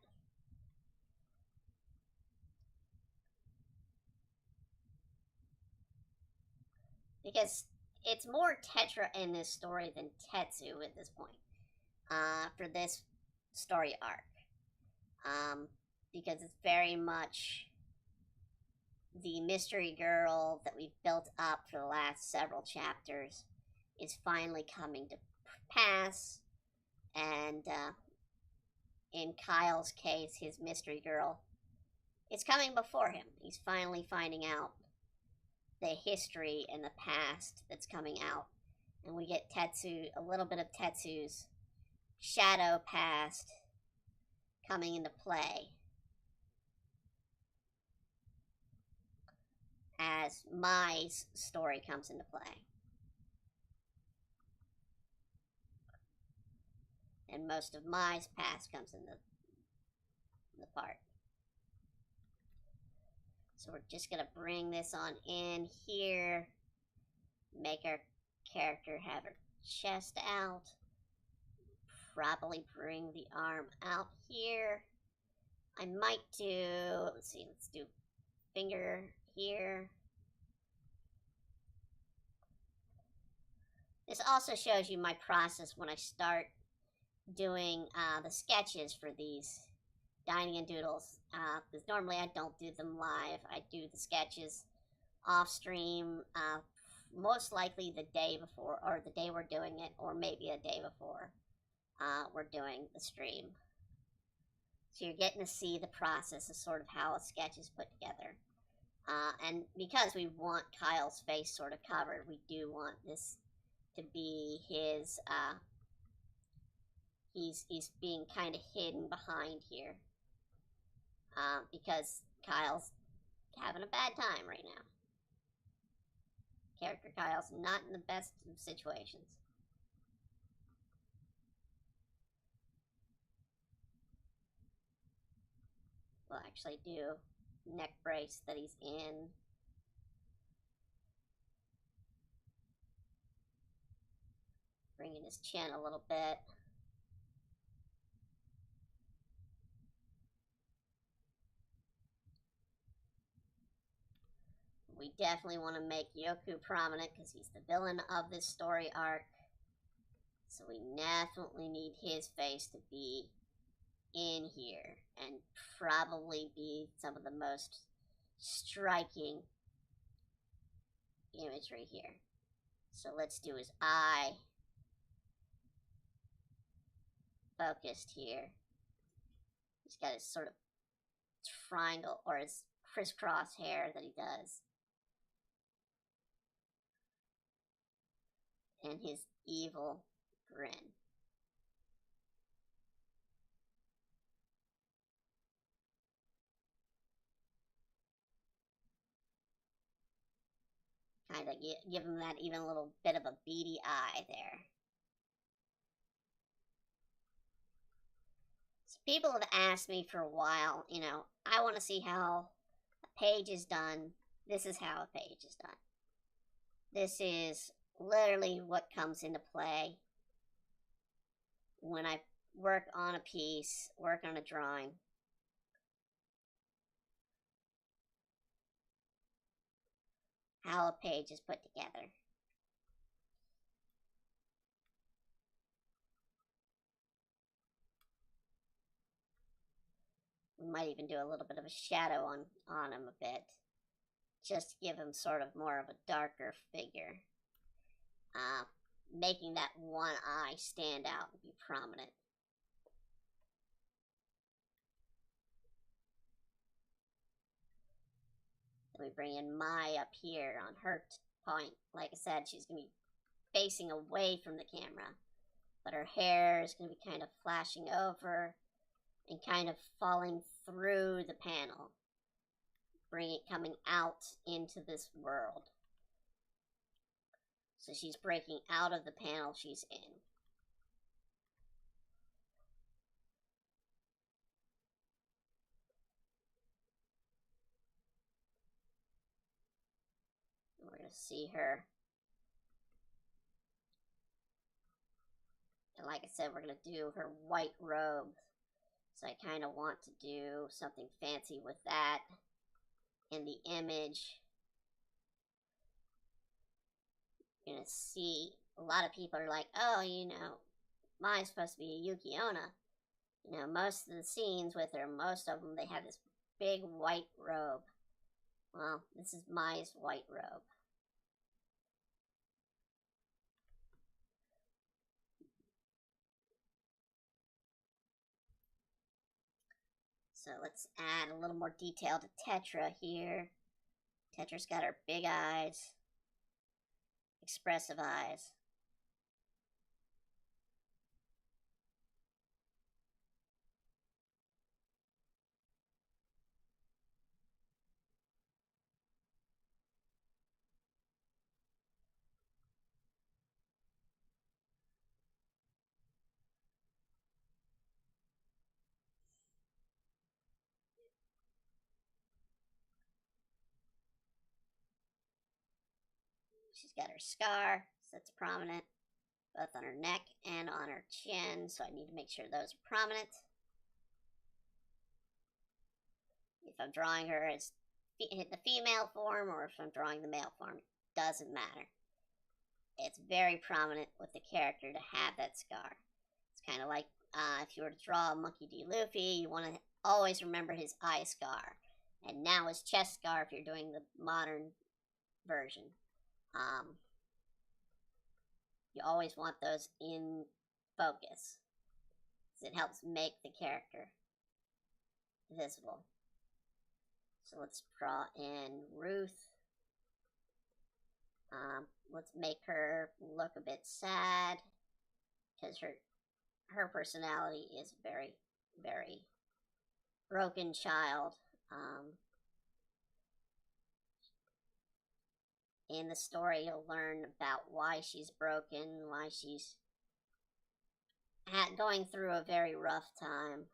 S2: Because it's more Tetra in this story than Tetsu at this point, for this story arc. Because it's very much the mystery girl that we've built up for the last several chapters is finally coming to pass, and in Kyle's case, his mystery girl, it's coming before him. He's finally finding out the history and the past that's coming out, and we get Tetsu, a little bit of Tetsu's shadow past coming into play as Mai's story comes into play. And most of Mai's past comes into the part. So we're just going to bring this on in here, make our character have her chest out, probably bring the arm out here. I might do, let's do finger here. This also shows you my process when I start doing the sketches for these Dining and Doodles, because normally I don't do them live. I do the sketches off stream, most likely the day before, or the day we're doing it, or maybe a day before we're doing the stream. So you're getting to see the process of sort of how a sketch is put together. And because we want Kyle's face sort of covered, we do want this to be his, he's being kind of hidden behind here. Because Kyle's having a bad time right now. Character Kyle's not in the best of situations. We'll actually do neck brace that he's in. Bringing his chin a little bit. We definitely want to make Yoku prominent because he's the villain of this story arc. So we definitely need his face to be in here and probably be some of the most striking imagery here. So let's do his eye focused here. He's got his sort of triangle or his crisscross hair that he does. And his evil grin. Kind of give him that even a little bit of a beady eye there. So people have asked me for a while, I want to see how a page is done. This is how a page is done. This is literally what comes into play when I work on a piece, work on a drawing. How a page is put together. We might even do a little bit of a shadow on him a bit, just to give him sort of more of a darker figure. Making that one eye stand out and be prominent. Then we bring in Mai up here on her point. Like I said, she's going to be facing away from the camera, but her hair is going to be kind of flashing over and kind of falling through the panel, bring it coming out into this world. So she's breaking out of the panel she's in. And we're going to see her. And like I said, we're going to do her white robe. So I kind of want to do something fancy with that in the image. You're going to see a lot of people are like, oh, Mai's supposed to be a Yuki Onna. Most of the scenes with her, most of them, they have this big white robe. Well, this is Mai's white robe. So let's add a little more detail to Tetra here. Tetra's got her big eyes. Expressive eyes. She's got her scar, so that's prominent, both on her neck and on her chin, so I need to make sure those are prominent. If I'm drawing her as the female form or if I'm drawing the male form, it doesn't matter. It's very prominent with the character to have that scar. It's kind of like if you were to draw a Monkey D. Luffy, you want to always remember his eye scar. And now his chest scar if you're doing the modern version. You always want those in focus, because it helps make the character visible. So let's draw in Ruth. Let's make her look a bit sad, because her personality is very, very broken child. In the story, you'll learn about why she's broken, why she's going through a very rough time.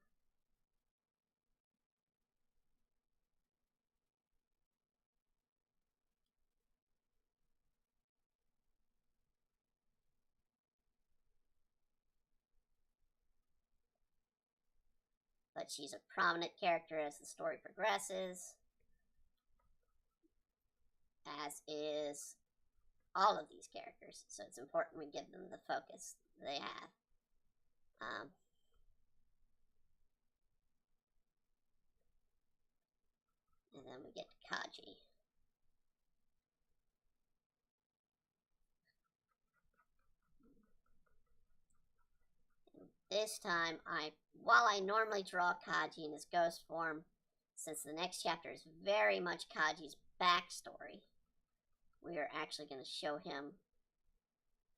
S2: But she's a prominent character as the story progresses, as is all of these characters, so it's important we give them the focus they have. then we get to Kaji. This time, while I normally draw Kaji in his ghost form, since the next chapter is very much Kaji's backstory, we are actually going to show him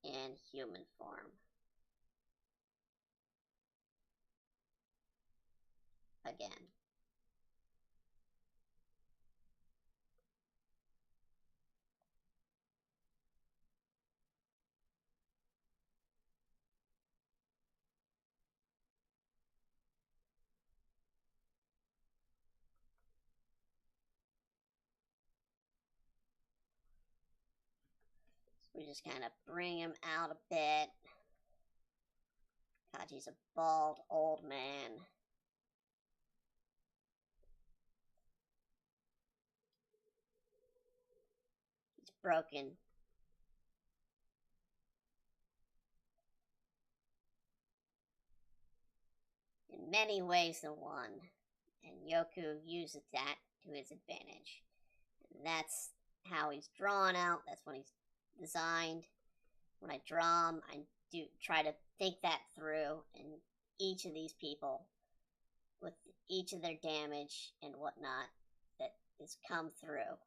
S2: in human form. Again. We just kind of bring him out a bit. Kaji's a bald old man. He's broken. In many ways than one. And Yoku uses that to his advantage. And that's how he's drawn out. That's when he's designed. When I draw him, I do try to think that through, and each of these people, with each of their damage and whatnot, that has come through.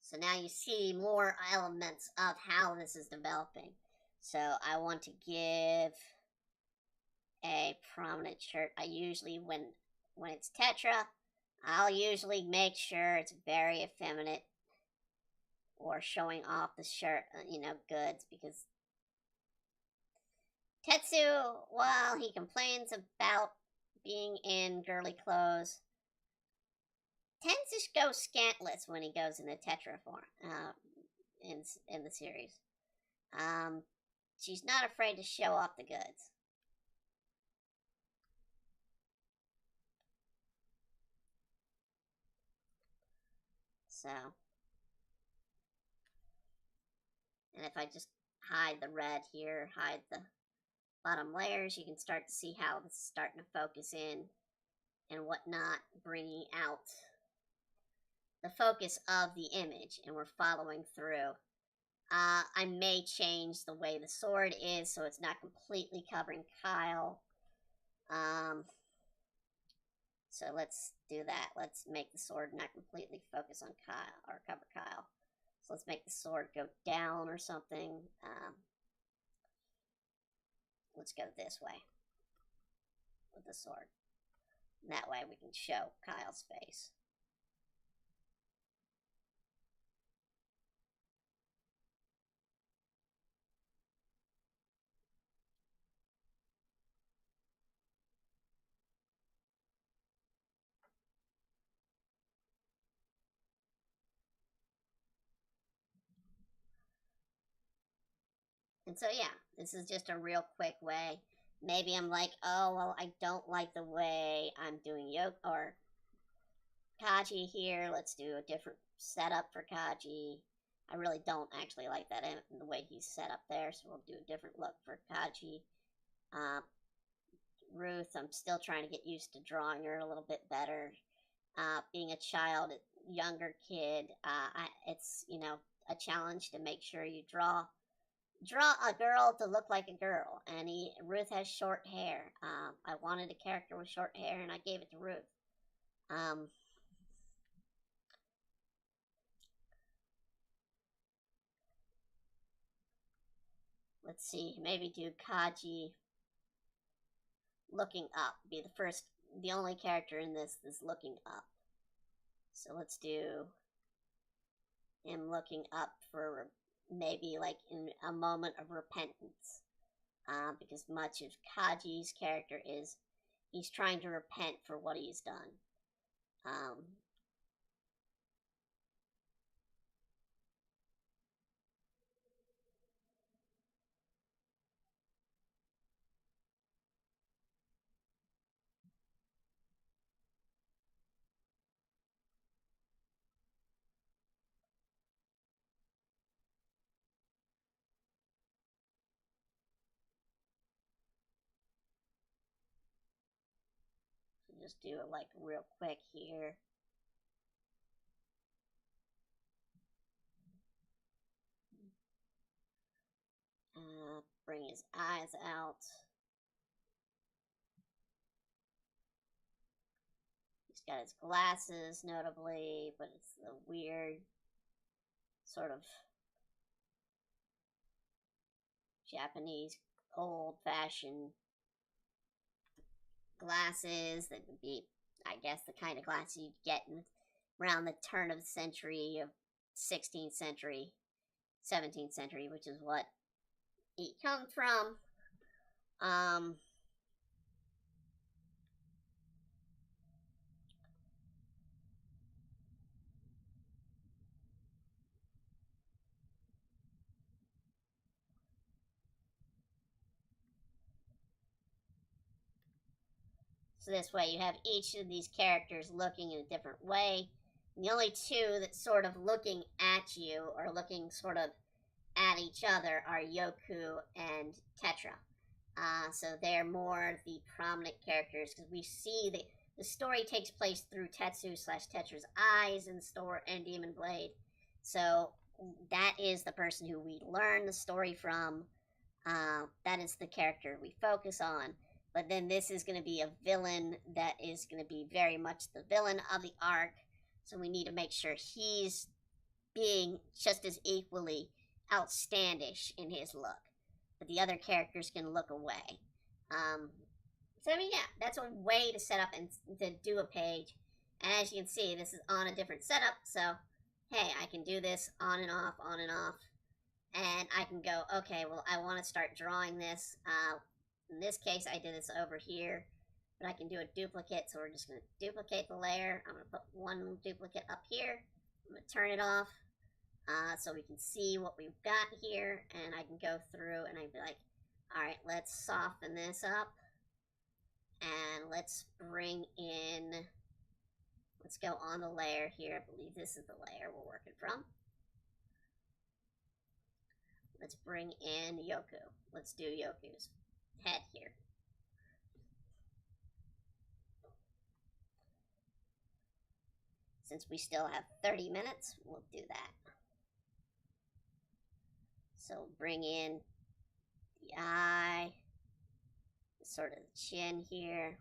S2: So now you see more elements of how this is developing. So I want to give a prominent shirt. I usually, when it's Tetra, I'll usually make sure it's very effeminate or showing off the shirt, goods, because Tetsu, while he complains about being in girly clothes, tends to go scantless when he goes into Tetra form in the series. She's not afraid to show off the goods. So, and if I just hide the red here, hide the bottom layers, you can start to see how this is starting to focus in and whatnot, bringing out the focus of the image, and we're following through. I may change the way the sword is so it's not completely covering Kyle. So let's do that. Let's make the sword not completely focus on Kyle or cover Kyle. So let's make the sword go down or something. Let's go this way with the sword. And that way we can show Kyle's face. And so, yeah, this is just a real quick way. Maybe I'm like, oh, well, I don't like the way I'm doing Yoke or Kaji here. Let's do a different setup for Kaji. I really don't actually like that in the way he's set up there, so we'll do a different look for Kaji. Ruth, I'm still trying to get used to drawing her a little bit better. Being a child, younger kid, it's, a challenge to make sure you draw a girl to look like a girl. And Ruth has short hair. I wanted a character with short hair, and I gave it to Ruth. Let's see, maybe do Kaji looking up. Be the only character in this that's looking up. So let's do him looking up for maybe like in a moment of repentance. Because much of Kaji's character is he's trying to repent for what he's done. just do it like real quick here. Bring his eyes out. He's got his glasses, notably, but it's the weird sort of Japanese old-fashioned glasses that would be, I guess, the kind of glasses you'd get around the turn of the century of 16th century, 17th century, which is what he comes from. So this way you have each of these characters looking in a different way. And the only two that sort of looking at you or looking sort of at each other are Yoku and Tetra. So they're more the prominent characters because we see the story takes place through Tetsu/Tetra's eyes in store and Demon Blade. So that is the person who we learn the story from. That is the character we focus on. But then this is going to be a villain that is going to be very much the villain of the arc. So we need to make sure he's being just as equally outstandish in his look. But the other characters can look away. So I mean, yeah, that's a way to set up and to do a page. And as you can see, this is on a different setup. So, hey, I can do this on and off, on and off. And I can go, okay, well, I want to start drawing this. In this case, I did this over here, but I can do a duplicate, so we're just going to duplicate the layer. I'm going to put one duplicate up here. I'm going to turn it off so we can see what we've got here, and I can go through and I'd be like, all right, let's soften this up, and let's bring in, let's go on the layer here. I believe this is the layer we're working from. Let's bring in Yoku. Let's do Yoku's head here. Since we still have 30 minutes, we'll do that. So bring in the eye, sort of the chin here.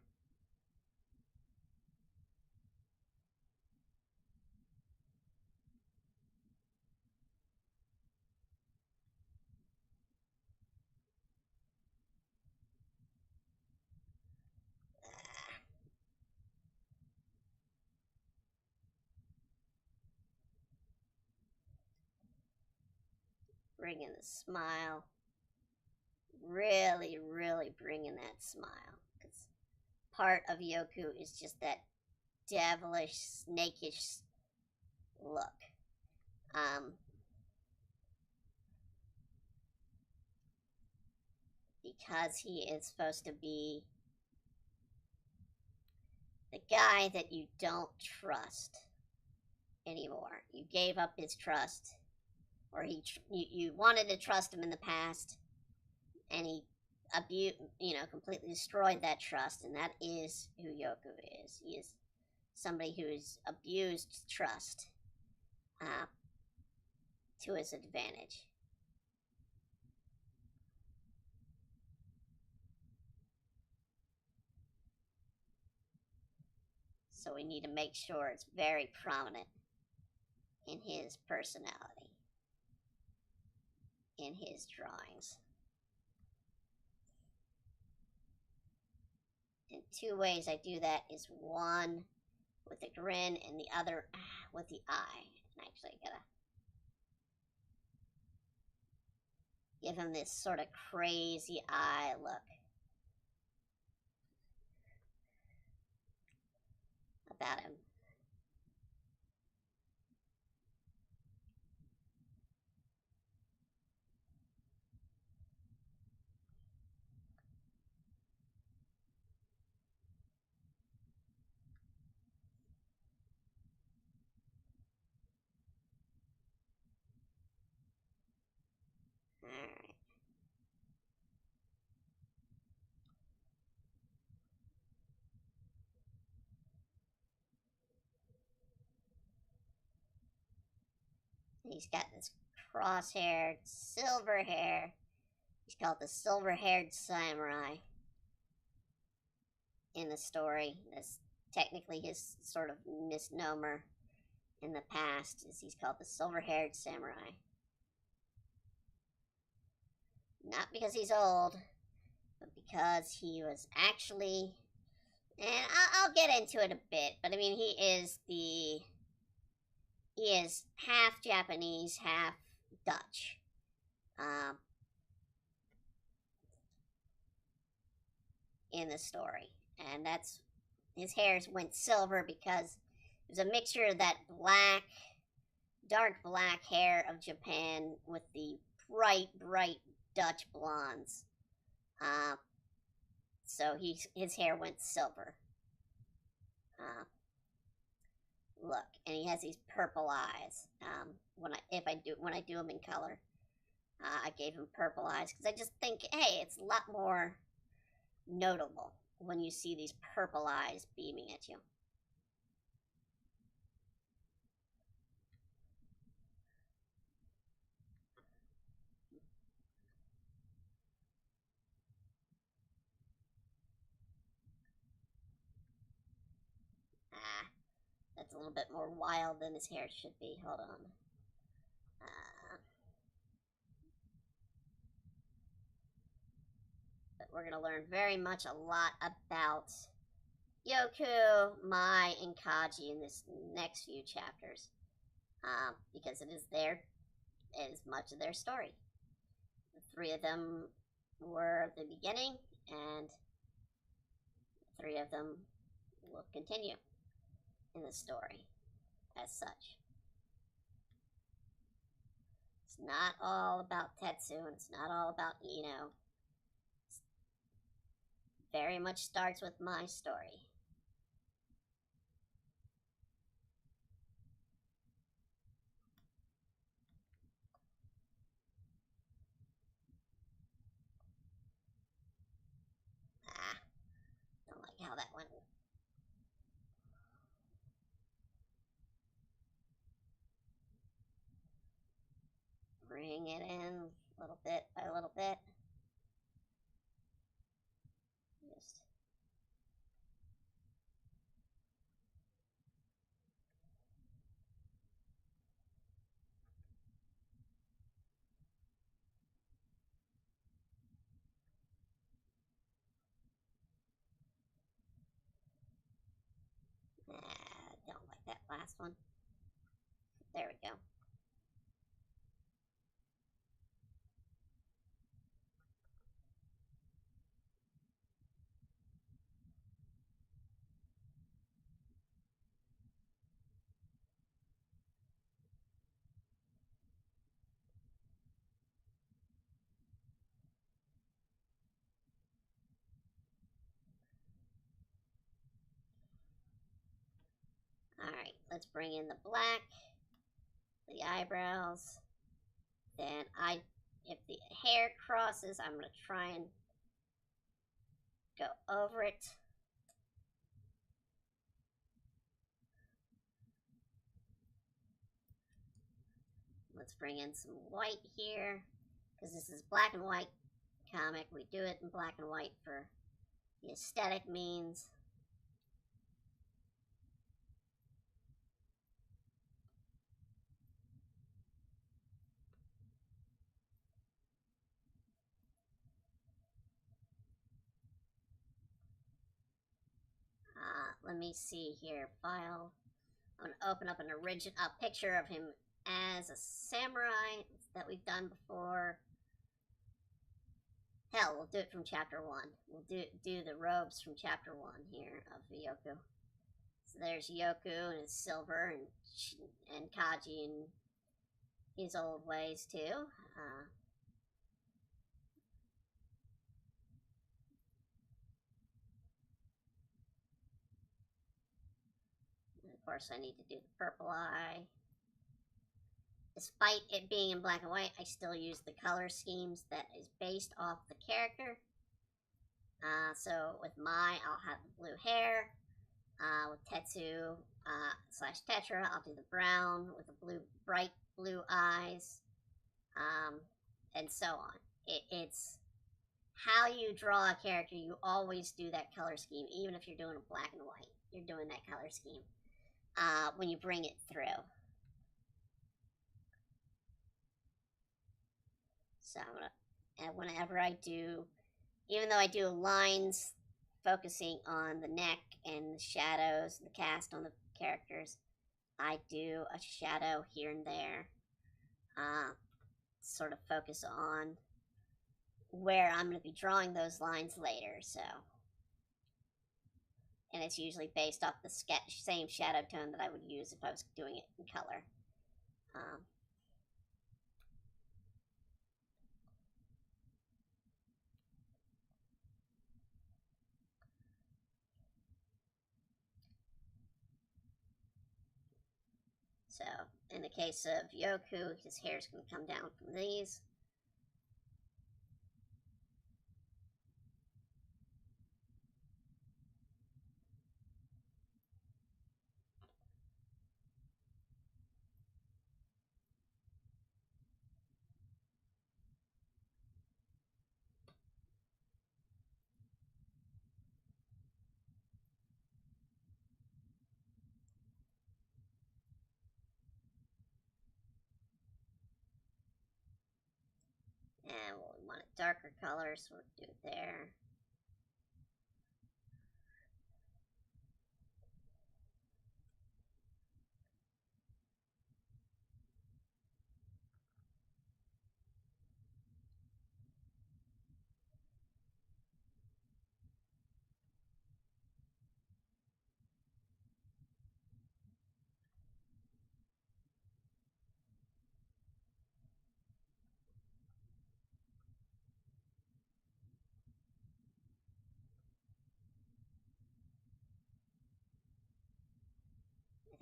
S2: Bring in the smile. Really, really bring in that smile. Because part of Yoku is just that devilish, snakish look. Because he is supposed to be the guy that you don't trust anymore. You gave up his trust. Or you wanted to trust him in the past, and he completely destroyed that trust, and that is who Yoku is. He is somebody who has abused trust to his advantage. So we need to make sure it's very prominent in his personality, in his drawings. And two ways I do that is one with a grin and the other with the eye. And actually I gotta give him this sort of crazy eye look about him. Alright. He's got this cross-haired, silver hair. He's called the silver-haired samurai in the story. That's technically his sort of misnomer in the past, is he's called the silver-haired samurai. Not because he's old, but because he was actually, and I'll get into it a bit, but I mean, he is half Japanese, half Dutch. In the story, and that's, his hair went silver because it was a mixture of that dark black hair of Japan with the bright Dutch blondes. So his hair went silver. Look, and he has these purple eyes. When I do him in color, I gave him purple eyes because I just think, hey, it's a lot more notable when you see these purple eyes beaming at you. That's a little bit more wild than his hair should be. Hold on. But we're going to learn a lot about Yoku, Mai, and Kaji in this next few chapters. Because it is much of their story. The three of them were the beginning, and the three of them will continue in the story as such. It's not all about Tetsu, and it's not all about Ino. It very much starts with my story. Don't like how that went. Bring it in little bit by little bit. Just don't like that last one. There we go. Alright, let's bring in the black, the eyebrows. Then if the hair crosses, I'm going to try and go over it. Let's bring in some white here, because this is black and white comic. We do it in black and white for the aesthetic means. Let me see here. File. I'm going to open up a picture of him as a samurai that we've done before. Hell, we'll do it from chapter 1. We'll do the robes from chapter 1 here of Yoku. So there's Yoku and his silver, and Kaji and his old ways too. Of course, I need to do the purple eye. Despite it being in black and white, I still use the color schemes that is based off the character. So with Mai, I'll have the blue hair. With Tetsu / Tetra, I'll do the brown with the bright blue eyes, and so on. It's how you draw a character. You always do that color scheme, even if you're doing a black and white. You're doing that color scheme when you bring it through. So, and whenever I do, even though I do lines focusing on the neck and the shadows, the cast on the characters, I do a shadow here and there. Sort of focus on where I'm going to be drawing those lines later, so. And it's usually based off the same shadow tone that I would use if I was doing it in color. So, in the case of Yoku, his hair is going to come down from these. And we want a darker color, so we'll do it there.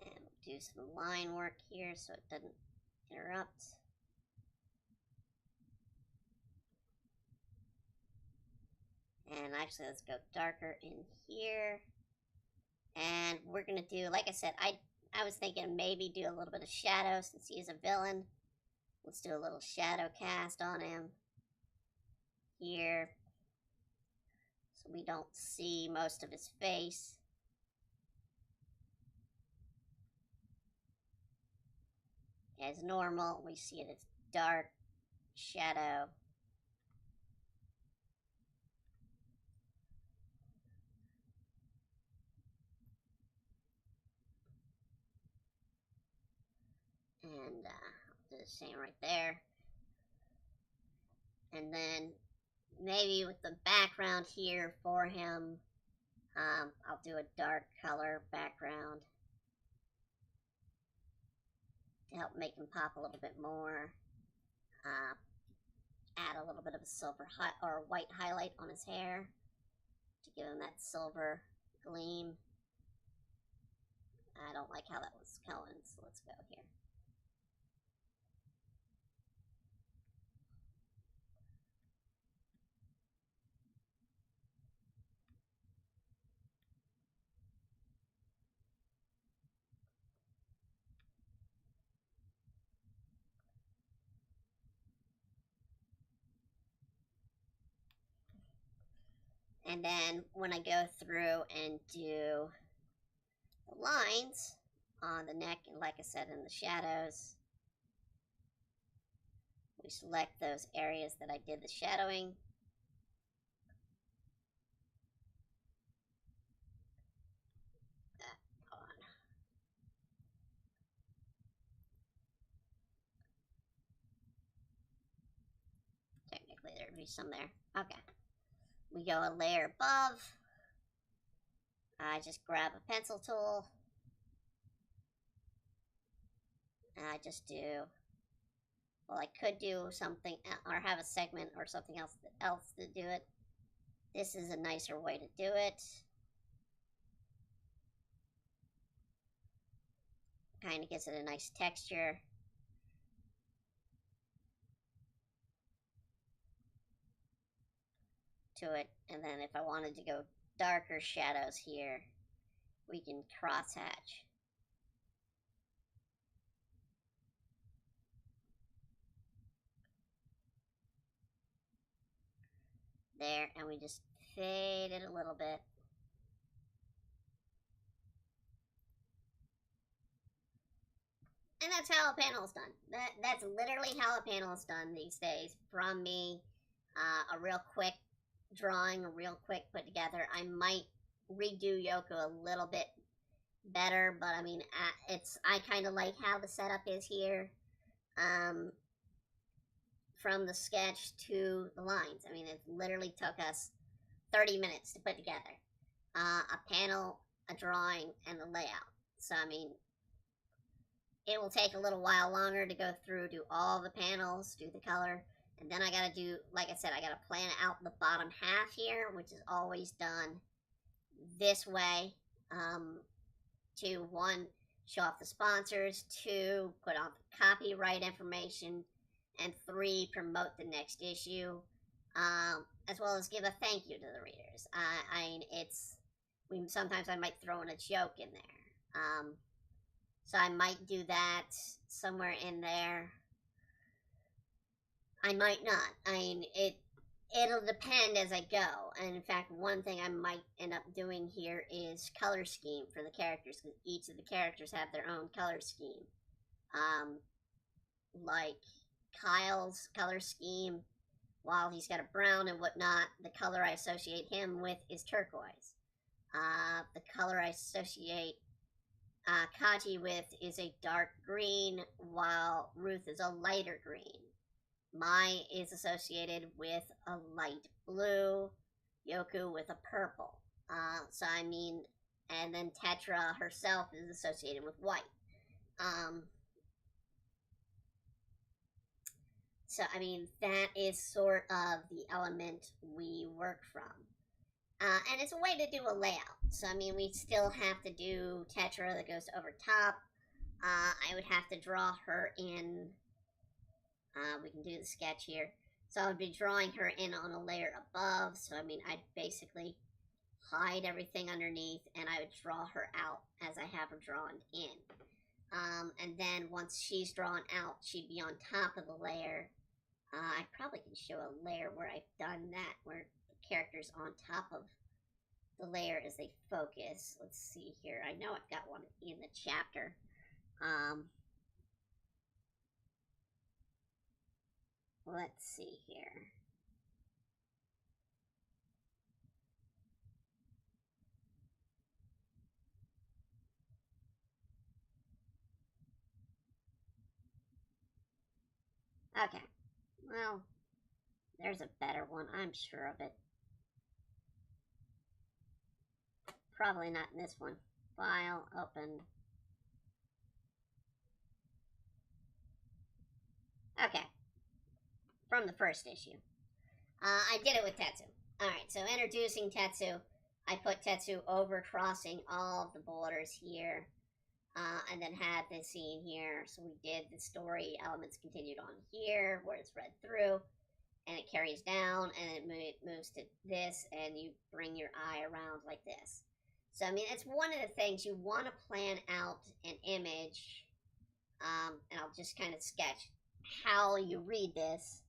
S2: And we'll do some line work here so it doesn't interrupt. And actually, let's go darker in here. And we're going to do, like I said, I was thinking maybe do a little bit of shadow since he is a villain. Let's do a little shadow cast on him here so we don't see most of his face. As normal, we see it as dark shadow. And I'll do the same right there. And then maybe with the background here for him, I'll do a dark color background to help make him pop a little bit more. Add a little bit of a silver or white highlight on his hair to give him that silver gleam. I don't like how that was going, so let's go here. And then when I go through and do the lines on the neck, and like I said, in the shadows, we select those areas that I did the shadowing. Hold on. Technically, there'd be some there. Okay. We go a layer above. I just grab a pencil tool. And I just do, well, I could do something, or have a segment or something else to do it. This is a nicer way to do it. Kind of gives it a nice texture. To it, and then if I wanted to go darker shadows here, we can crosshatch. there, and we just fade it a little bit. And that's how a panel is done. That's literally how a panel is done these days from me. A real quick drawing, a real quick put together. I might redo Yoko a little bit better, but I mean, I kind of like how the setup is here. From the sketch to the lines. I mean, it literally took us 30 minutes to put together a panel, a drawing, and the layout. So, I mean, it will take a little while longer to go through, do all the panels, do the color, and then I gotta do, like I said, I gotta plan out the bottom half here, which is always done this way, to, 1, show off the sponsors, 2, put on the copyright information, and 3, promote the next issue, as well as give a thank you to the readers. Sometimes I might throw in a joke in there. So I might do that somewhere in there. I might not. I mean, it'll depend as I go. And in fact, one thing I might end up doing here is color scheme for the characters, because each of the characters have their own color scheme. Like Kyle's color scheme, while he's got a brown and whatnot, the color I associate him with is turquoise. The color I associate Kaji with is a dark green, while Ruth is a lighter green. Mai is associated with a light blue, Yoku with a purple. So I mean, and then Tetra herself is associated with white. So, I mean, that is sort of the element we work from. And it's a way to do a layout. So, I mean, we still have to do Tetra that goes over top. I would have to draw her in. We can do the sketch here. So, I would be drawing her in on a layer above. So, I mean, I'd basically hide everything underneath, and I would draw her out as I have her drawn in. And then once she's drawn out, she'd be on top of the layer. I probably can show a layer where I've done that, where the character's on top of the layer as they focus. Let's see here. I know I've got one in the chapter. Let's see here. Okay. Well, there's a better one. I'm sure of it. Probably not in this one. File, open. Okay. From the first issue. I did it with Tetsu. Alright, so introducing Tetsu. I put Tetsu over crossing all of the borders here. And then had this scene here. So we did the story elements continued on here, where it's read through, and it carries down, and it moves to this, and you bring your eye around like this. So, I mean, it's one of the things you want to plan out an image, and I'll just kind of sketch how you read this.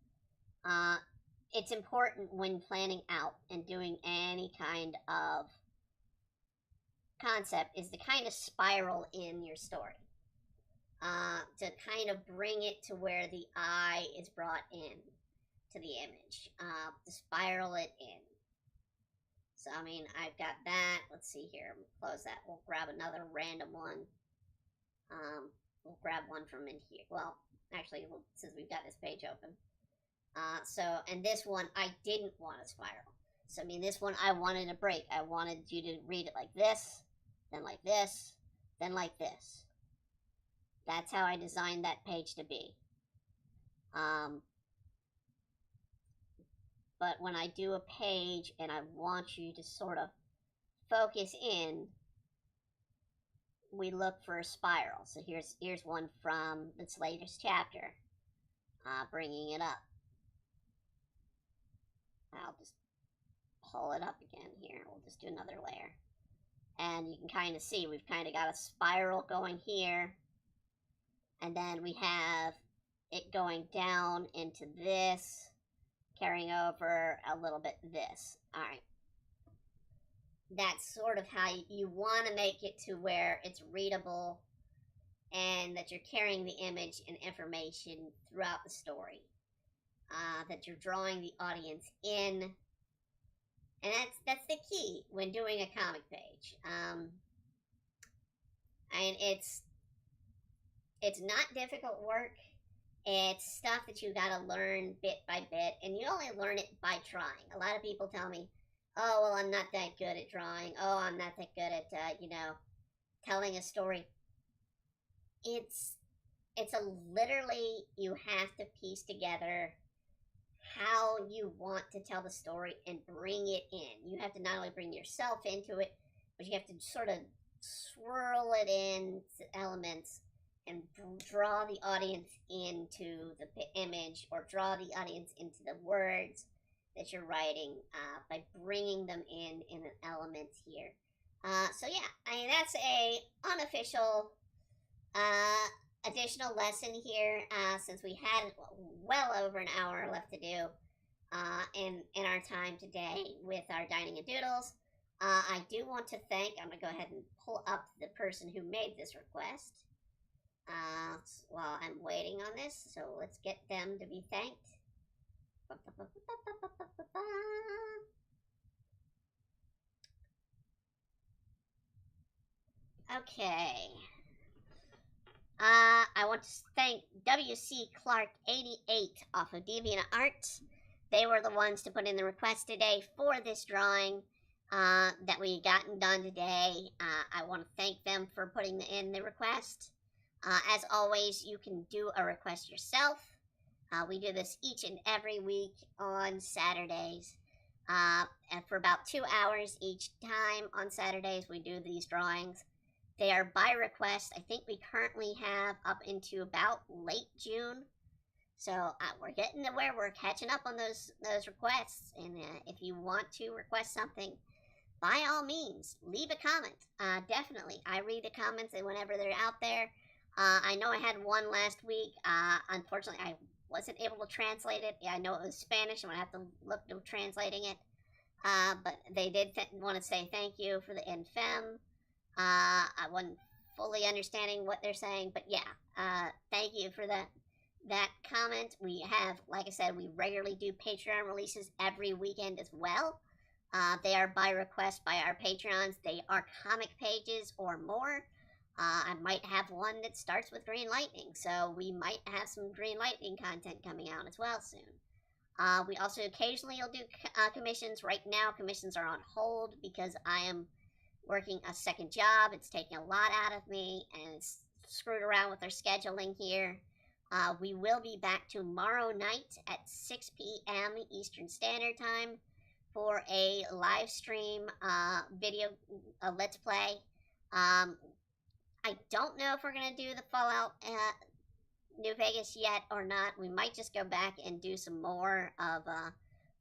S2: It's important when planning out and doing any kind of concept is to kind of spiral in your story, to kind of bring it to where the eye is brought in to the image, to spiral it in. So, I mean, I've got that. Let's see here. We'll close that. We'll grab another random one. We'll grab one from in here. Well, actually, since we've got this page open. And this one, I didn't want to spiral. So, I mean, this one, I wanted a break. I wanted you to read it like this, then like this, then like this. That's how I designed that page to be. But when I do a page and I want you to sort of focus in, we look for a spiral. So here's one from this latest chapter, bringing it up. I'll just pull it up again here. We'll just do another layer. And you can kind of see we've kind of got a spiral going here. And then we have it going down into this. carrying over a little bit this. Alright. That's sort of how you want to make it to where it's readable and that you're carrying the image and information throughout the story. That you're drawing the audience in. And that's the key when doing a comic page. And it's not difficult work. It's stuff that you gotta learn bit by bit, and you only learn it by trying. A lot of people tell me, oh, well, I'm not that good at drawing. Oh, I'm not that good at, telling a story. It's literally, you have to piece together how you want to tell the story and bring it in. You have to not only bring yourself into it, but you have to sort of swirl it in elements and draw the audience into the image, or draw the audience into the words that you're writing by bringing them in an element here. So yeah, I mean, that's a unofficial additional lesson here, since we had well over an hour left to do in our time today with our Dining and Doodles. I do want to thank, I'm going to go ahead and pull up the person who made this request while I'm waiting on this, so let's get them to be thanked. Okay. I want to thank WC Clark 88 off of DeviantArt. They were the ones to put in the request today for this drawing that we gotten done today. I want to thank them for putting in the request. As always, you can do a request yourself. We do this each and every week on Saturdays. And for about 2 hours each time on Saturdays, we do these drawings. They are by request. I think we currently have up into about late June. So we're getting to where we're catching up on those requests. And if you want to request something, by all means, leave a comment. Definitely. I read the comments whenever they're out there. I know I had one last week. Unfortunately, I wasn't able to translate it. I know it was Spanish. I'm going to have to look to translating it. But they did want to say thank you for the infem. I wasn't fully understanding what they're saying, but yeah, thank you for that comment. We have, like I said, we regularly do Patreon releases every weekend as well. They are by request by our Patreons. They are comic pages or more. I might have one that starts with Green Lightning, so we might have some Green Lightning content coming out as well soon. We also occasionally will do commissions. Right now, commissions are on hold because I am working a second job. It's taking a lot out of me, and it's screwed around with our scheduling here. We will be back tomorrow night at 6 p.m. Eastern Standard Time for a live stream video, Let's Play. I don't know if we're going to do the Fallout New Vegas yet or not. We might just go back and do some more of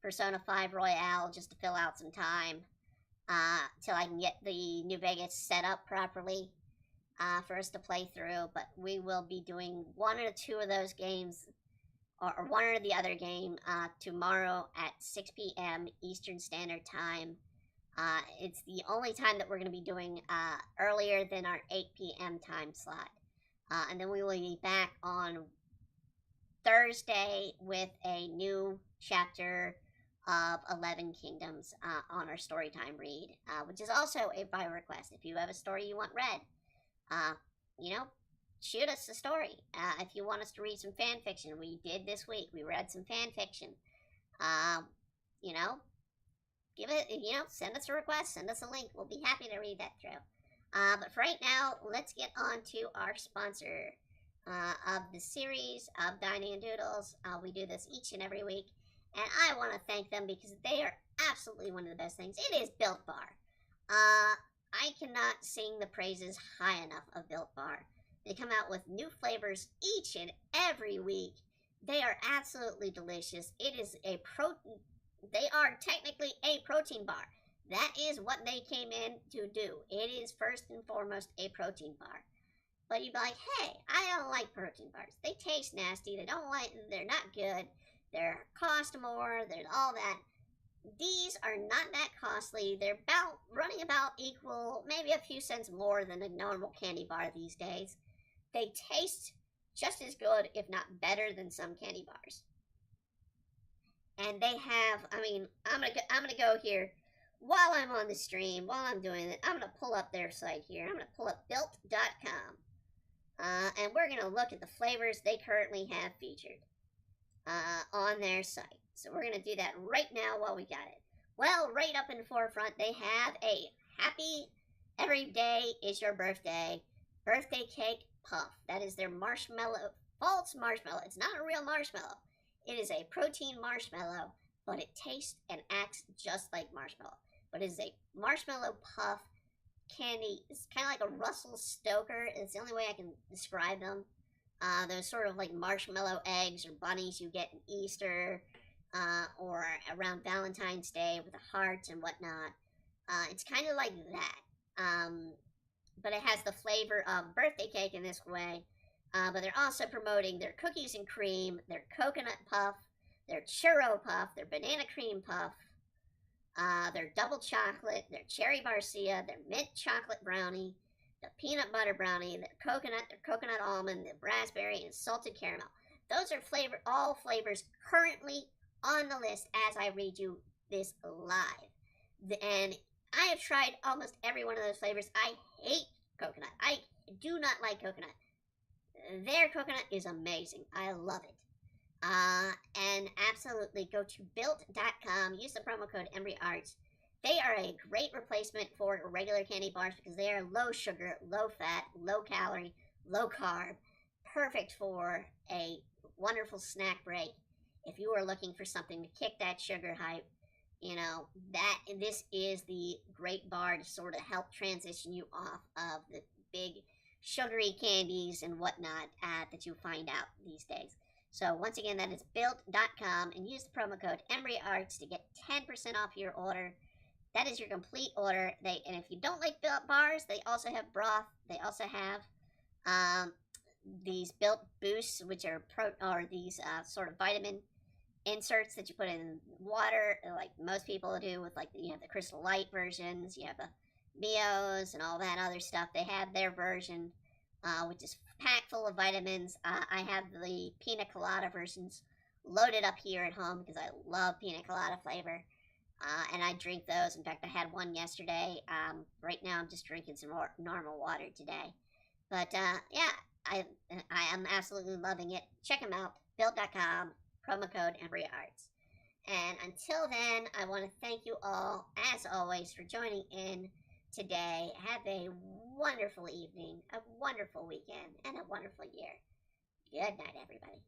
S2: Persona 5 Royale just to fill out some time. Till I can get the New Vegas set up properly for us to play through. But we will be doing one or two of those games, or one or the other game, tomorrow at 6 p.m. Eastern Standard Time. It's the only time that we're going to be doing earlier than our 8 p.m. time slot. And then we will be back on Thursday with a new chapter of 11 Kingdoms on our Storytime read, which is also a by request. If you have a story you want read, shoot us a story. If you want us to read some fan fiction, we did this week. We read some fan fiction. Give it, send us a request, send us a link. We'll be happy to read that through. But for right now, let's get on to our sponsor of the series of Dining and Doodles. We do this each and every week. And I want to thank them because they are absolutely one of the best things. It is Built Bar. I cannot sing the praises high enough of Built Bar. They come out with new flavors each and every week. They are absolutely delicious. It is they are technically a protein bar. That is what they came in to do. It is first and foremost a protein bar. But you'd be like, hey, I don't like protein bars. They taste nasty. They're not good. They're cost more, there's all that. These are not that costly. They're running about equal, maybe a few cents more than a normal candy bar these days. They taste just as good, if not better, than some candy bars. And they have, I mean, I'm gonna go here while I'm on the stream, while I'm doing it. I'm gonna pull up their site here. I'm gonna pull up built.com, and we're gonna look at the flavors they currently have featured on their site. So we're gonna do that right now while we got it. Well, right up in the forefront, they have a happy every day is your birthday cake puff. That is their marshmallow, false marshmallow. It's not a real marshmallow. It is a protein marshmallow, but it tastes and acts just like marshmallow. But it is a marshmallow puff candy. It's kind of like a Russell Stoker. It's the only way I can describe them. Those sort of like marshmallow eggs or bunnies you get in Easter or around Valentine's Day with the hearts and whatnot. It's kind of like that. But it has the flavor of birthday cake in this way. But they're also promoting their cookies and cream, their coconut puff, their churro puff, their banana cream puff, their double chocolate, their cherry barcia, their mint chocolate brownie, the peanut butter brownie, their coconut almond, the raspberry, and salted caramel. Those are all flavors currently on the list as I read you this live. And I have tried almost every one of those flavors. I hate coconut. I do not like coconut. Their coconut is amazing. I love it. And absolutely go to built.com. Use the promo code EmbryArts. They are a great replacement for regular candy bars because they are low sugar, low fat, low calorie, low carb. Perfect for a wonderful snack break. If you are looking for something to kick that sugar hype, you know, this is the great bar to sort of help transition you off of the big sugary candies and whatnot that you find out these days. So once again, that is built.com, and use the promo code EmbryArts to get 10% off your order. That is your complete order. And if you don't like Built bars, they also have broth. They also have these Built Boosts, which are these sort of vitamin inserts that you put in water, like most people do. With like you have the Crystal Light versions, you have the Mios and all that other stuff. They have their version, which is packed full of vitamins. I have the pina colada versions loaded up here at home because I love pina colada flavor, and I drink those. In fact, I had one yesterday. Right now, I'm just drinking some more normal water today. But yeah, I am absolutely loving it. Check them out. Built.com, promo code EmbryArts. And until then, I want to thank you all, as always, for joining in today. Have a wonderful evening, a wonderful weekend, and a wonderful year. Good night, everybody.